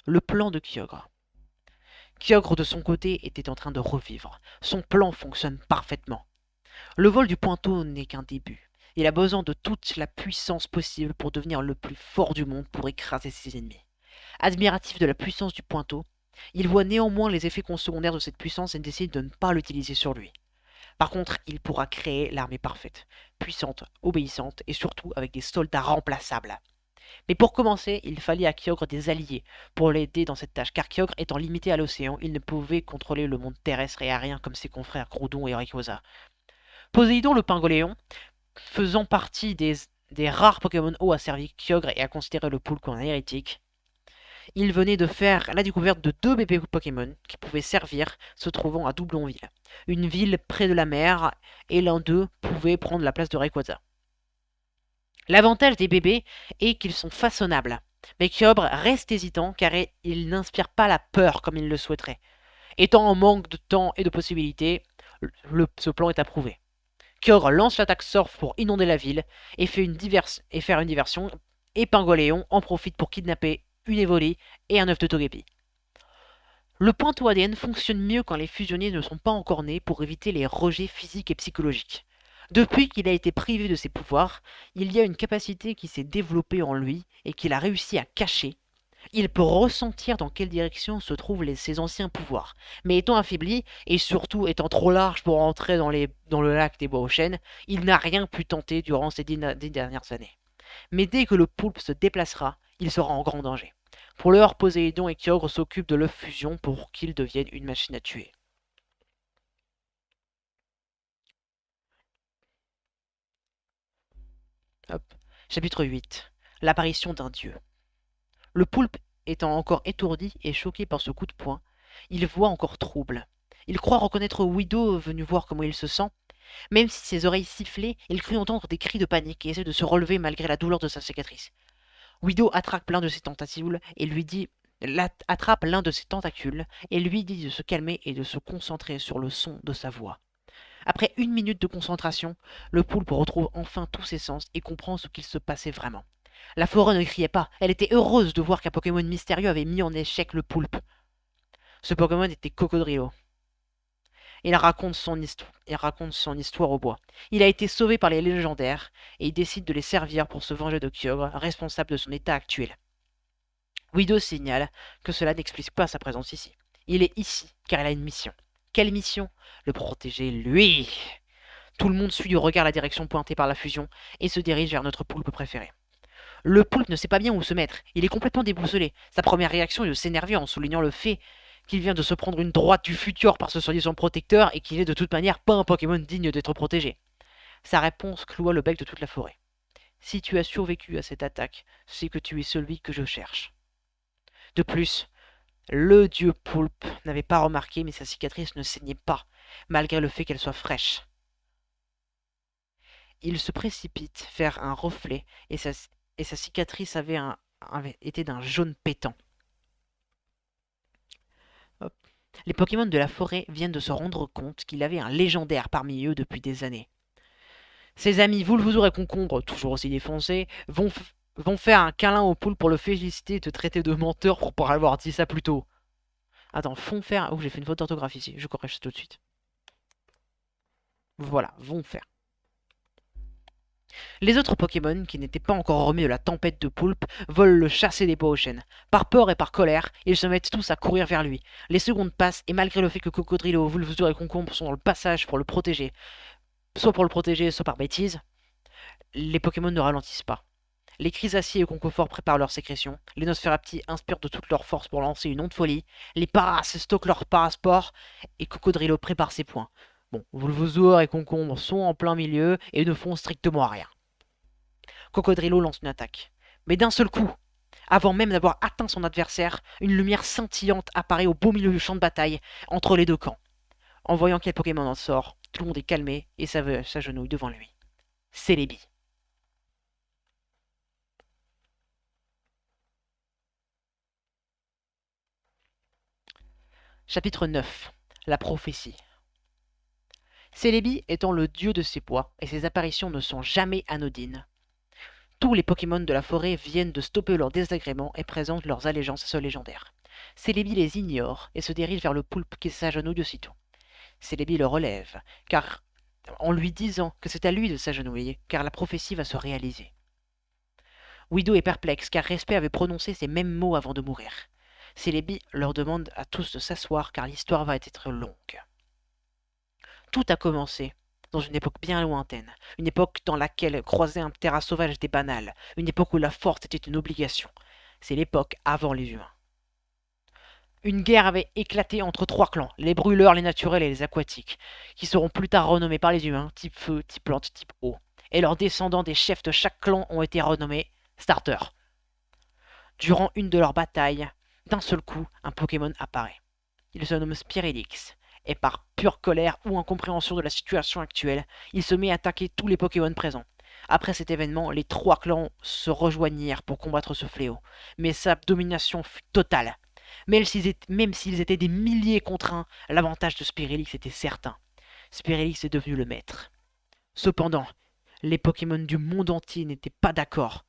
Le plan de Kyogre. Kyogre de son côté était en train de revivre. Son plan fonctionne parfaitement. Le vol du pointeau n'est qu'un début. Il a besoin de toute la puissance possible pour devenir le plus fort du monde pour écraser ses ennemis. Admiratif de la puissance du pointeau, il voit néanmoins les effets secondaires de cette puissance et décide de ne pas l'utiliser sur lui. Par contre, il pourra créer l'armée parfaite, puissante, obéissante et surtout avec des soldats remplaçables. Mais pour commencer, il fallait à Kyogre des alliés pour l'aider dans cette tâche, car Kyogre étant limité à l'océan, il ne pouvait contrôler le monde terrestre et aérien comme ses confrères Groudon et Rayquaza. Poséidon le Pingoléon, faisant partie des rares Pokémon eau à servir Kyogre et à considérer le poulpe comme un hérétique, il venait de faire la découverte de 2 bébés Pokémon qui pouvaient servir, se trouvant à Doublonville, une ville près de la mer, et l'un d'eux pouvait prendre la place de Rayquaza. L'avantage des bébés est qu'ils sont façonnables, mais Kyogre reste hésitant car il n'inspire pas la peur comme il le souhaiterait. Étant en manque de temps et de possibilités, ce plan est approuvé. Kyogre lance l'attaque Surf pour inonder la ville et faire une diversion, et Pingoléon en profite pour kidnapper une Evoli et un œuf de Togepi. Le pointeau ADN fonctionne mieux quand les fusionniers ne sont pas encore nés pour éviter les rejets physiques et psychologiques. Depuis qu'il a été privé de ses pouvoirs, il y a une capacité qui s'est développée en lui et qu'il a réussi à cacher. Il peut ressentir dans quelle direction se trouvent ses anciens pouvoirs, mais étant affaibli, et surtout étant trop large pour entrer dans le lac des bois aux chênes, il n'a rien pu tenter durant ces 10 dernières années. Mais dès que le poulpe se déplacera, il sera en grand danger. Pour l'heure, Poséidon et Kyogre s'occupent de l'œuf fusion pour qu'il devienne une machine à tuer. Hop. Chapitre 8. L'apparition d'un dieu. Le poulpe étant encore étourdi et choqué par ce coup de poing, il voit encore trouble. Il croit reconnaître Wido venu voir comment il se sent. Même si ses oreilles sifflaient, il crut entendre des cris de panique et essaie de se relever malgré la douleur de sa cicatrice. Wido attrape l'un de ses tentacules et lui dit attrape l'un de ses tentacules et lui dit de se calmer et de se concentrer sur le son de sa voix. Après 1 minute de concentration, le poulpe retrouve enfin tous ses sens et comprend ce qu'il se passait vraiment. La forêt ne criait pas, elle était heureuse de voir qu'un Pokémon mystérieux avait mis en échec le poulpe. Ce Pokémon était Cocodrilo. Il raconte son histoire au bois. Il a été sauvé par les légendaires et il décide de les servir pour se venger de Kyogre, responsable de son état actuel. Wido signale que cela n'explique pas sa présence ici. Il est ici car il a une mission. Quelle mission? Le protéger lui. Tout le monde suit du regard la direction pointée par la fusion et se dirige vers notre poulpe préféré. Le poulpe ne sait pas bien où se mettre, il est complètement déboussolé. Sa première réaction est de s'énerver en soulignant le fait qu'il vient de se prendre une droite du futur par ce soi-disant protecteur et qu'il est de toute manière pas un Pokémon digne d'être protégé. Sa réponse cloua le bec de toute la forêt. Si tu as survécu à cette attaque, c'est que tu es celui que je cherche. De plus, le dieu poulpe n'avait pas remarqué mais sa cicatrice ne saignait pas, malgré le fait qu'elle soit fraîche. Il se précipite vers un reflet et sa cicatrice avait été d'un jaune pétant. Hop. Les Pokémon de la forêt viennent de se rendre compte qu'il avait un légendaire parmi eux depuis des années. Ses amis Vulvuzur et Concombre, toujours aussi défoncés, vont faire un câlin au poulpe pour le féliciter et te traiter de menteur pour pas avoir dit ça plus tôt. Attends, font faire... Oh, j'ai fait une faute d'orthographe ici, je corrige tout de suite. Voilà, vont faire. Les autres Pokémon, qui n'étaient pas encore remis de la tempête de poulpe, veulent le chasser des bois aux chênes. Par peur et par colère, ils se mettent tous à courir vers lui. Les secondes passent, et malgré le fait que Cocodrilo, Vulvuzur et Concombre sont dans le passage pour le protéger, soit pour le protéger, soit par bêtise, les Pokémon ne ralentissent pas. Les Chrysaciers et Concoffort préparent leur sécrétion, les Nosferapti inspirent de toute leur force pour lancer une onde folie, les Paras stockent leur parasport, et Cocodrilo prépare ses points. Bon, Vulvuzur et Concombre sont en plein milieu et ne font strictement rien. Cocodrilo lance une attaque. Mais d'un seul coup, avant même d'avoir atteint son adversaire, une lumière scintillante apparaît au beau milieu du champ de bataille, entre les deux camps. En voyant quel Pokémon en sort, tout le monde est calmé et s'agenouille devant lui. Celebi. Chapitre 9. La prophétie. Celebi étant le dieu de ses bois, et ses apparitions ne sont jamais anodines. Tous les Pokémon de la forêt viennent de stopper leur désagrément et présentent leurs allégeances à ce légendaire. Celebi les ignore et se dirige vers le poulpe qui s'agenouille aussitôt. Celebi le relève, car en lui disant que c'est à lui de s'agenouiller, car la prophétie va se réaliser. Wido est perplexe, car Respect avait prononcé ces mêmes mots avant de mourir. Celebi leur demande à tous de s'asseoir, car l'histoire va être longue. Tout a commencé dans une époque bien lointaine, une époque dans laquelle croiser un terrain sauvage était banal, une époque où la force était une obligation. C'est l'époque avant les humains. Une guerre avait éclaté entre 3 clans, les brûleurs, les naturels et les aquatiques, qui seront plus tard renommés par les humains, type feu, type plante, type eau. Et leurs descendants des chefs de chaque clan ont été renommés starters. Durant une de leurs batailles, d'un seul coup, un Pokémon apparaît. Il se nomme Spirelix, et par pure colère ou incompréhension de la situation actuelle, il se met à attaquer tous les Pokémon présents. Après cet événement, les 3 clans se rejoignirent pour combattre ce fléau, mais sa domination fut totale. Même s'ils étaient des milliers contre un, l'avantage de Spirelix était certain. Spirelix est devenu le maître. Cependant, les Pokémon du monde entier n'étaient pas d'accord.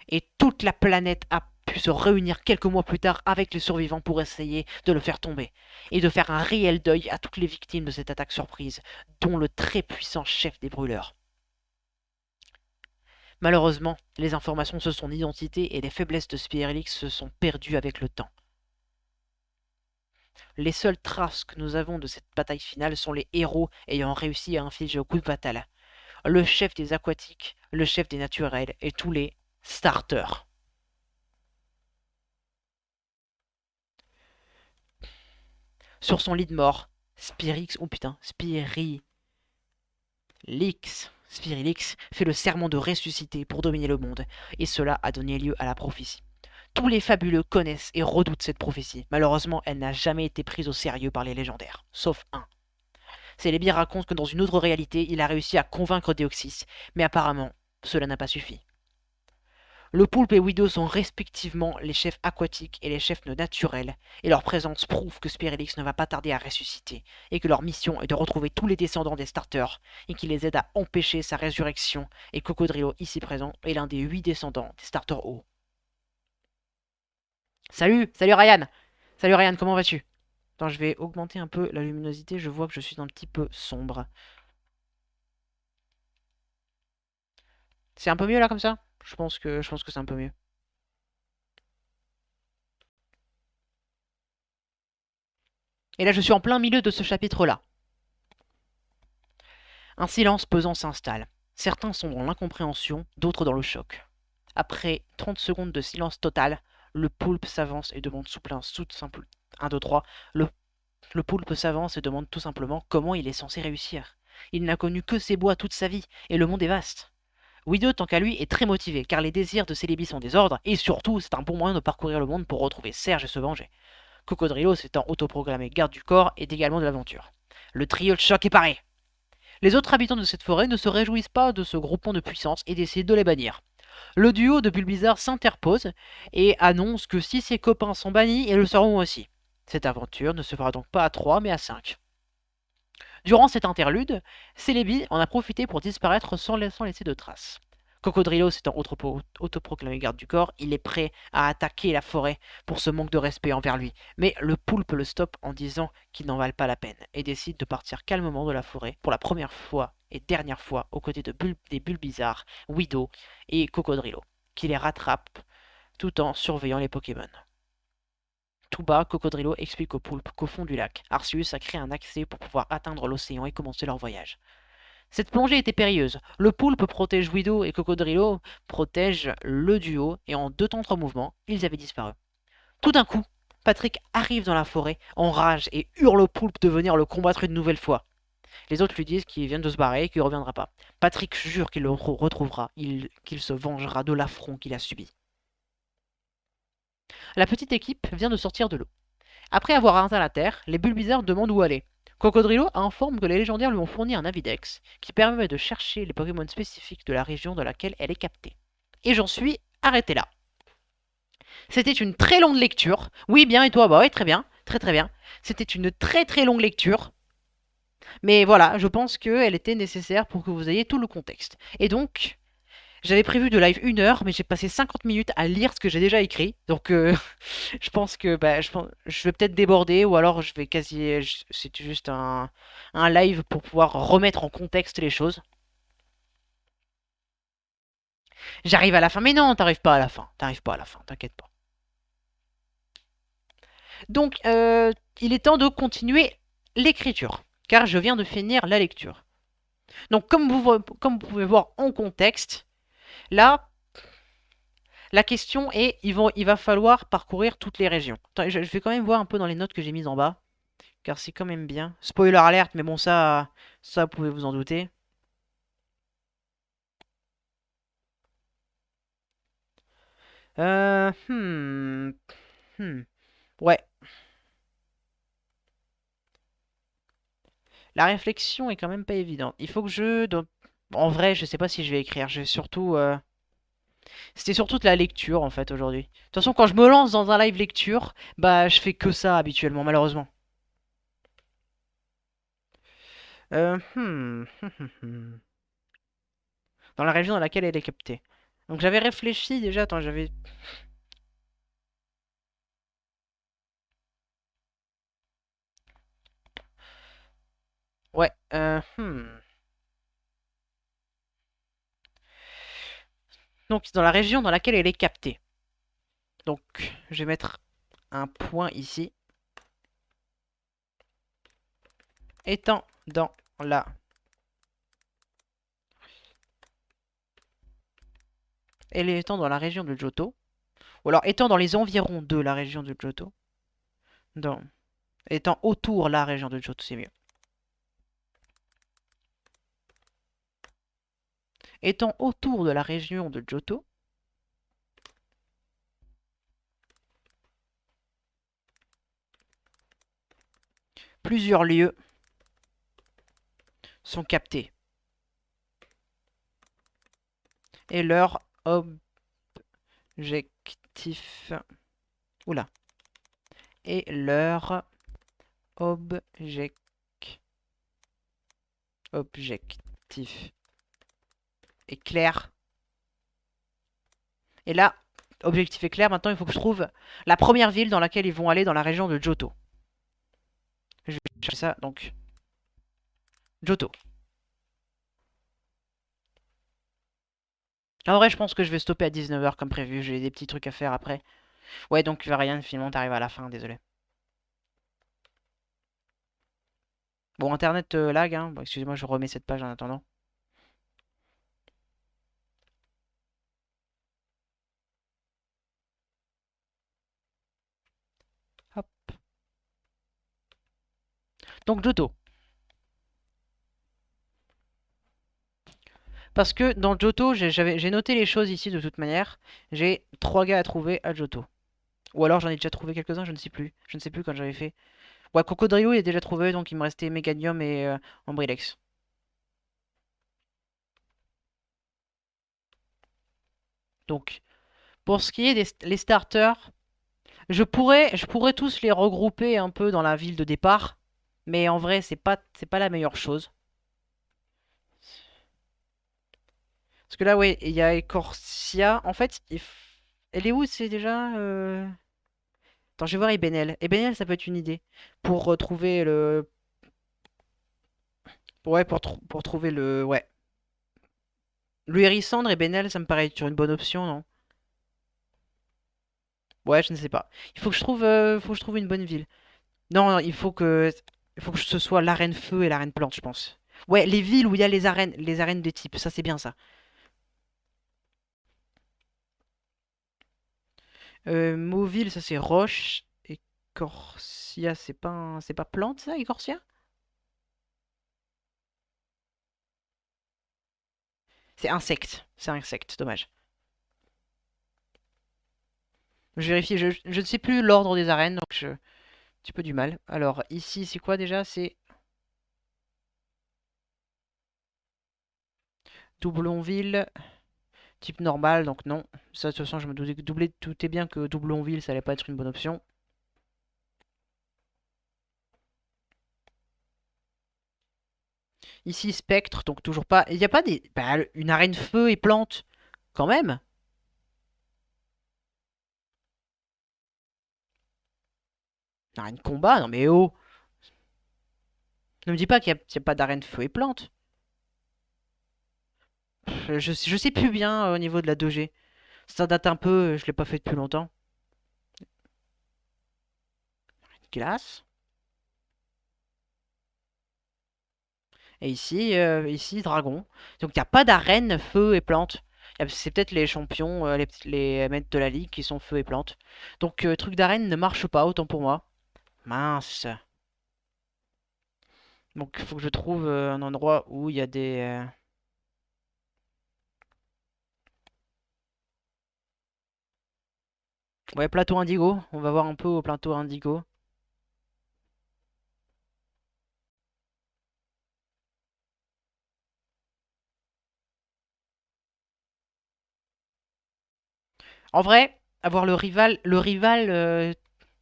Et toute la planète a pu se réunir quelques mois plus tard avec les survivants pour essayer de le faire tomber. Et de faire un réel deuil à toutes les victimes de cette attaque surprise, dont le très puissant chef des brûleurs. Malheureusement, les informations sur son identité et les faiblesses de Spirelix se sont perdues avec le temps. Les seules traces que nous avons de cette bataille finale sont les héros ayant réussi à infliger au coup de fatal. Le chef des aquatiques, le chef des naturels et tous les starters. Sur son lit de mort, Spirix Spirilix fait le serment de ressusciter pour dominer le monde, et cela a donné lieu à la prophétie. Tous les fabuleux connaissent et redoutent cette prophétie. Malheureusement, elle n'a jamais été prise au sérieux par les légendaires, sauf un. Celebi raconte que dans une autre réalité, il a réussi à convaincre Déoxys, mais apparemment, cela n'a pas suffi. Le poulpe et Widow sont respectivement les chefs aquatiques et les chefs naturels, et leur présence prouve que Spirilix ne va pas tarder à ressusciter, et que leur mission est de retrouver tous les descendants des starters, et qui les aide à empêcher sa résurrection, et Cocodrilo, ici présent, est l'un des 8 descendants des starters hauts. Salut Ryan. Salut Ryan, comment vas-tu? Attends, je vais augmenter un peu la luminosité, je vois que je suis un petit peu sombre. C'est un peu mieux là comme ça? Je pense que c'est un peu mieux. Et là, je suis en plein milieu de ce chapitre-là. Un silence pesant s'installe. Certains sont dans l'incompréhension, d'autres dans le choc. Après 30 secondes de silence total, le poulpe s'avance et demande tout simple. 1, 2, 3. Le poulpe s'avance et demande tout simplement comment il est censé réussir. Il n'a connu que ces bois toute sa vie, et le monde est vaste. Widow, tant qu'à lui, est très motivé, car les désirs de Celebi sont des ordres, et surtout, c'est un bon moyen de parcourir le monde pour retrouver Serge et se venger. Cocodrilo s'étant autoproclamé garde du corps et également de l'aventure. Le trio de choc est paré. Les autres habitants de cette forêt ne se réjouissent pas de ce groupement de puissance et décident de les bannir. Le duo de Bulbizarre s'interpose et annonce que si ses copains sont bannis, ils le seront aussi. Cette aventure ne se fera donc pas à 3 mais à 5. Durant cette interlude, Celebi en a profité pour disparaître sans laisser de traces. Cocodrilo s'étant autoproclamé garde du corps, il est prêt à attaquer la forêt pour ce manque de respect envers lui. Mais le poulpe le stoppe en disant qu'il n'en valent pas la peine et décide de partir calmement de la forêt pour la première fois et dernière fois aux côtés des Bulbizarres, Widow et Cocodrilo, qui les rattrape tout en surveillant les Pokémon. Tout bas, Cocodrilo explique au poulpe qu'au fond du lac, Arceus a créé un accès pour pouvoir atteindre l'océan et commencer leur voyage. Cette plongée était périlleuse. Le poulpe protège Widow et Cocodrilo protège le duo, et en 2 temps 3 mouvements, ils avaient disparu. Tout d'un coup, Patrick arrive dans la forêt, en rage, et hurle au poulpe de venir le combattre une nouvelle fois. Les autres lui disent qu'il vient de se barrer et qu'il ne reviendra pas. Patrick jure qu'il le retrouvera, qu'il se vengera de l'affront qu'il a subi. La petite équipe vient de sortir de l'eau. Après avoir atteint la Terre, les Bulbizarres demandent où aller. Cocodrilo informe que les légendaires lui ont fourni un avidex qui permet de chercher les Pokémon spécifiques de la région dans laquelle elle est captée. Et j'en suis arrêté là. C'était une très longue lecture. Oui, bien, et toi? Bah oui, très bien. Très très bien. C'était une très très longue lecture. Mais voilà, je pense qu'elle était nécessaire pour que vous ayez tout le contexte. Et donc, j'avais prévu de live 1 heure, mais j'ai passé 50 minutes à lire ce que j'ai déjà écrit. Donc, je pense que je vais peut-être déborder, ou alors je vais quasi. C'est juste un live pour pouvoir remettre en contexte les choses. J'arrive à la fin, mais non, t'arrives pas à la fin. T'arrives pas à la fin, t'inquiète pas. Donc, il est temps de continuer l'écriture, car je viens de finir la lecture. Donc, comme vous pouvez voir en contexte, là, la question est, il va falloir parcourir toutes les régions. Attends, je vais quand même voir un peu dans les notes que j'ai mises en bas, car c'est quand même bien. Spoiler alerte, mais bon, ça vous pouvez vous en douter. Euh, hmm, hmm. Ouais, la réflexion est quand même pas évidente. Il faut que En vrai, je sais pas si je vais écrire. Je vais surtout. C'était surtout de la lecture en fait aujourd'hui. De toute façon, quand je me lance dans un live lecture, bah je fais que ça habituellement, malheureusement. Euh, hmm, Dans la région dans laquelle elle est captée. Donc j'avais réfléchi déjà, attends, j'avais... Ouais, Donc dans la région dans laquelle elle est captée. Donc je vais mettre un point ici. Étant dans la... Elle étant dans la région de Johto. Ou alors étant dans les environs de la région de Johto. Dans... Étant autour la région de Johto, c'est mieux. étant autour de la région de Johto, plusieurs lieux sont captés et leur objectif, oula, et leur objectif est clair. Et là, objectif est clair, maintenant il faut que je trouve la première ville dans laquelle ils vont aller dans la région de Johto. Je vais chercher ça, donc Johto. En vrai, je pense que je vais stopper à 19h comme prévu, j'ai des petits trucs à faire après. Ouais, donc Varian, finalement, t'arrives à la fin, désolé. Bon, internet lag, hein. Bon, excusez-moi, je remets cette page en attendant. Hop. Donc Johto. Parce que dans Johto, j'ai noté les choses ici de toute manière. J'ai 3 gars à trouver à Johto. Ou alors j'en ai déjà trouvé quelques-uns, je ne sais plus. Je ne sais plus quand j'avais fait. Ouais, Cocodrilo il est déjà trouvé, donc il me restait Meganium et Ambrilex. Donc, pour ce qui est les starters, je pourrais tous les regrouper un peu dans la ville de départ. Mais en vrai, c'est pas la meilleure chose. Parce que là, ouais, il y a Ecorcia. En fait, elle est où, c'est déjà Attends, je vais voir Ebenel. Ebenel, ça peut être une idée. Pour trouver le... Ouais, pour trouver le... Ouais. Le Hérissandre et Benel, ça me paraît être une bonne option, non? Ouais, je ne sais pas. Il faut que je trouve une bonne ville. Non, non, il faut que ce soit l'arène feu et l'arène plante, je pense. Ouais, les villes où il y a les arènes de type, ça c'est bien ça. Mauville, ça c'est roche. Écorcia, c'est pas plante ça, Écorcia? C'est insecte. C'est insecte, dommage. Je vérifie, je ne sais plus l'ordre des arènes, donc j'ai un petit peu du mal. Alors, ici, c'est quoi déjà? C'est Doublonville, type normal, donc non. Ça, de toute façon, je me doutais bien que Doublonville, ça allait pas être une bonne option. Ici, Spectre, donc toujours pas. Il n'y a pas une arène feu et plante, quand même. Une arène combat, non mais oh. Ne me dis pas qu'il y a pas d'arène feu et plante. Je sais plus bien au niveau de la 2G. Ça date un peu, je l'ai pas fait depuis longtemps. Glace. Et ici, dragon. Donc il n'y a pas d'arène feu et plante. C'est peut-être les champions, les maîtres de la ligue qui sont feu et plante. Donc truc d'arène ne marche pas, autant pour moi. Mince. Donc il faut que je trouve un endroit où il y a des... Ouais, plateau indigo. On va voir un peu au plateau indigo. En vrai, avoir le rival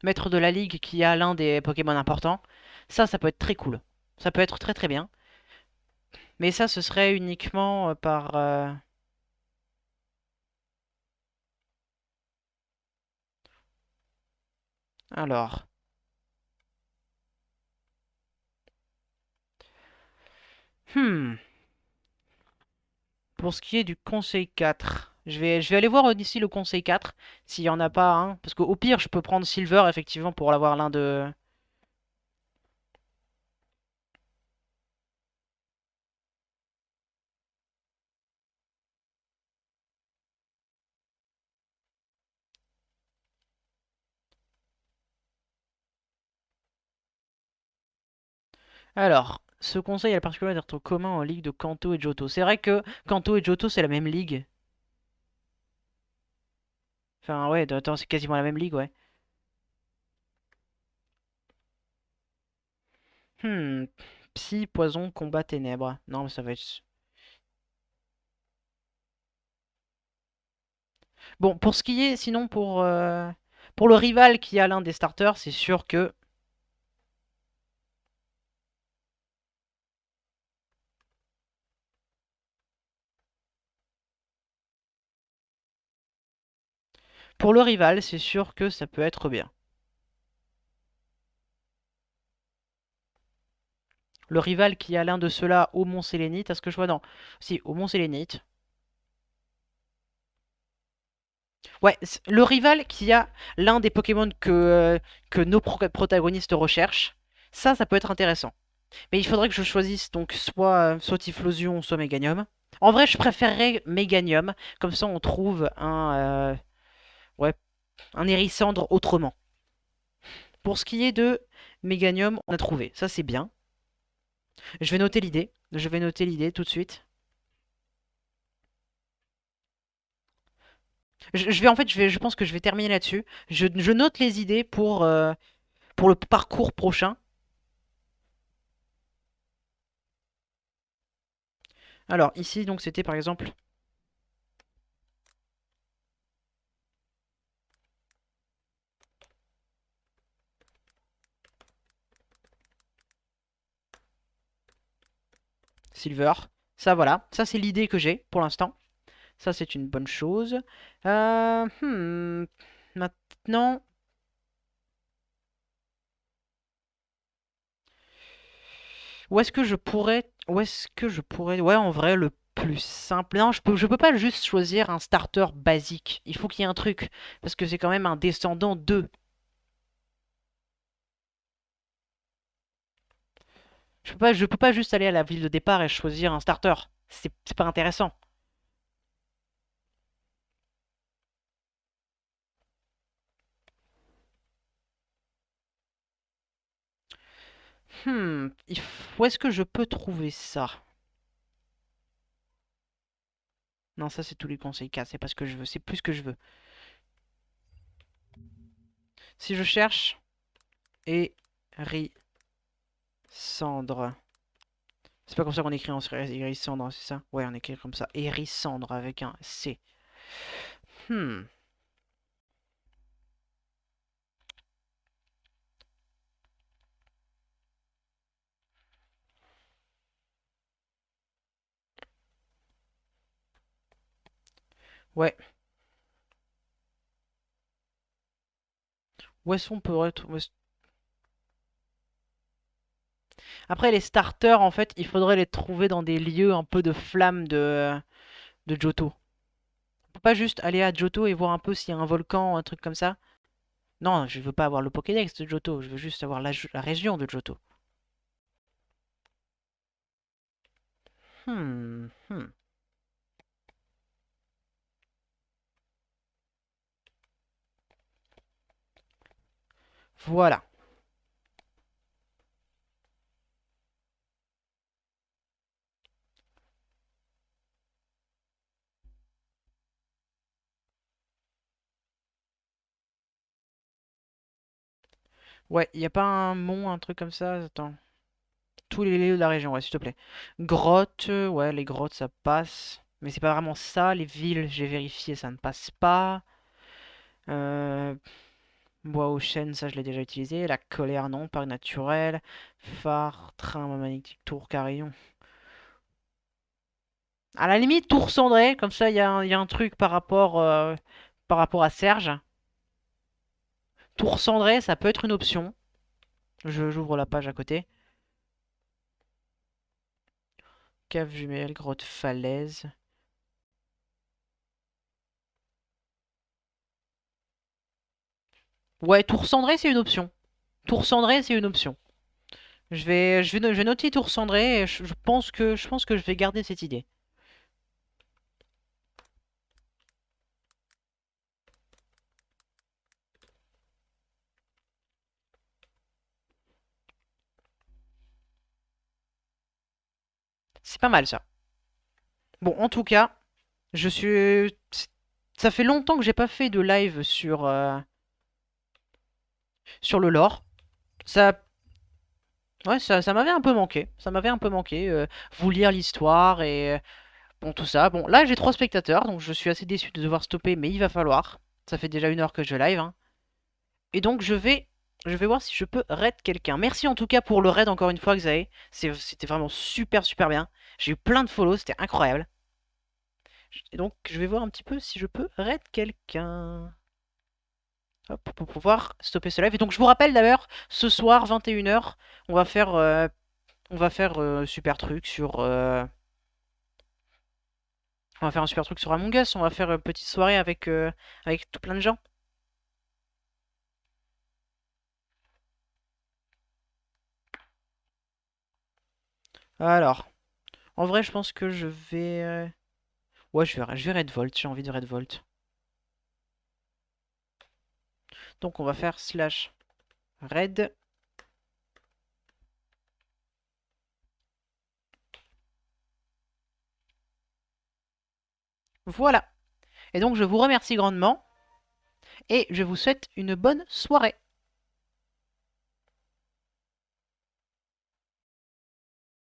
maître de la ligue qui a l'un des Pokémon importants, ça peut être très cool. Ça peut être très très bien. Mais ça, ce serait uniquement par... Alors... Hmm. Pour ce qui est du conseil 4, je vais aller voir d'ici le conseil 4, s'il y en a pas un. Parce qu'au pire, je peux prendre Silver, effectivement, pour avoir l'un de... Alors, Ce conseil a la particularité d'être commun en ligue de Kanto et Johto. C'est vrai que Kanto et Johto, c'est la même ligue. Enfin, ouais, attends, c'est quasiment la même ligue, ouais. Hmm. Psy, poison, combat, ténèbres. Non, mais ça va être... Bon, pour ce qui est, sinon, pour le rival qui a l'un des starters, c'est sûr que... Pour le rival, c'est sûr que ça peut être bien. Le rival qui a l'un de ceux-là au Mont Sélénite, à ce que je vois dans... Si, au Mont Sélénite. Ouais, le rival qui a l'un des Pokémon que nos protagonistes recherchent, ça peut être intéressant. Mais il faudrait que je choisisse donc soit Typhlosion, soit Meganium. En vrai, je préférerais Meganium, comme ça on trouve ouais, un Hérissandre autrement. Pour ce qui est de Meganium, on a trouvé, ça c'est bien. Je vais noter l'idée tout de suite. Je pense que je vais terminer là-dessus. Je note les idées pour le parcours prochain. Alors ici, donc c'était par exemple Silver. Ça voilà, ça c'est l'idée que j'ai pour l'instant. Ça c'est une bonne chose. Maintenant, ouais, en vrai, le plus simple. Non, je peux pas juste choisir un starter basique. Il faut qu'il y ait un truc. Parce que c'est quand même un descendant de. Je peux pas juste aller à la ville de départ et choisir un starter. C'est pas intéressant. Où est-ce que je peux trouver ça? Non, ça c'est tous les conseils K, c'est pas ce que je veux, c'est plus ce que je veux. Si je cherche Hérissandre. C'est pas comme ça qu'on écrit en Hérissandre, c'est ça? Ouais, on écrit comme ça. Hérissandre avec un C. Hmm. Ouais. Où est-ce qu'on pourrait trouver... Après, les starters, en fait, il faudrait les trouver dans des lieux un peu de flamme de Johto. On peut pas juste aller à Johto et voir un peu s'il y a un volcan ou un truc comme ça. Non, je veux pas avoir le Pokédex de Johto, je veux juste avoir la région de Johto. Hmm. Voilà. Ouais, y a pas un mont, un truc comme ça? Attends. Tous les lieux de la région, ouais, s'il te plaît. Grottes, ouais, les grottes, ça passe. Mais c'est pas vraiment ça. Les villes, j'ai vérifié, ça ne passe pas. Euh, Bois aux chênes, ça je l'ai déjà utilisé. La colère, non. Parc naturel. Phare, train magnétique, tour, carillon. À la limite, tour cendré, comme ça il y a un truc par rapport à Serge. Tour cendré, ça peut être une option. J'ouvre la page à côté. Cave jumelle, grotte falaise. Ouais, tour cendré, c'est une option. Tour cendré, c'est une option. Je vais noter tour cendré et je pense que je vais garder cette idée. pas mal ça. Bon, en tout cas, je suis... Ça fait longtemps que j'ai pas fait de live sur le lore. Ça, ouais, ça m'avait un peu manqué. Ça m'avait un peu manqué. Vous lire l'histoire et bon, tout ça. Bon, là, j'ai 3 spectateurs, donc je suis assez déçu de devoir stopper, mais il va falloir. Ça fait déjà 1 heure que je live, hein. Et donc, je vais voir si je peux raid quelqu'un. Merci en tout cas pour le raid, encore une fois, Xaé. C'était vraiment super, super bien. J'ai eu plein de follow, c'était incroyable. Et donc, je vais voir un petit peu si je peux raid quelqu'un. Hop, pour pouvoir stopper ce live. Et donc, je vous rappelle d'ailleurs, ce soir, 21 h, on va faire super truc sur... On va faire un super truc sur Among Us. On va faire une petite soirée avec tout plein de gens. Alors, en vrai, je pense que je vais... Ouais, je vais Red Volt. J'ai envie de Red Volt. Donc, on va faire slash Red. Voilà. Et donc, je vous remercie grandement. Et je vous souhaite une bonne soirée.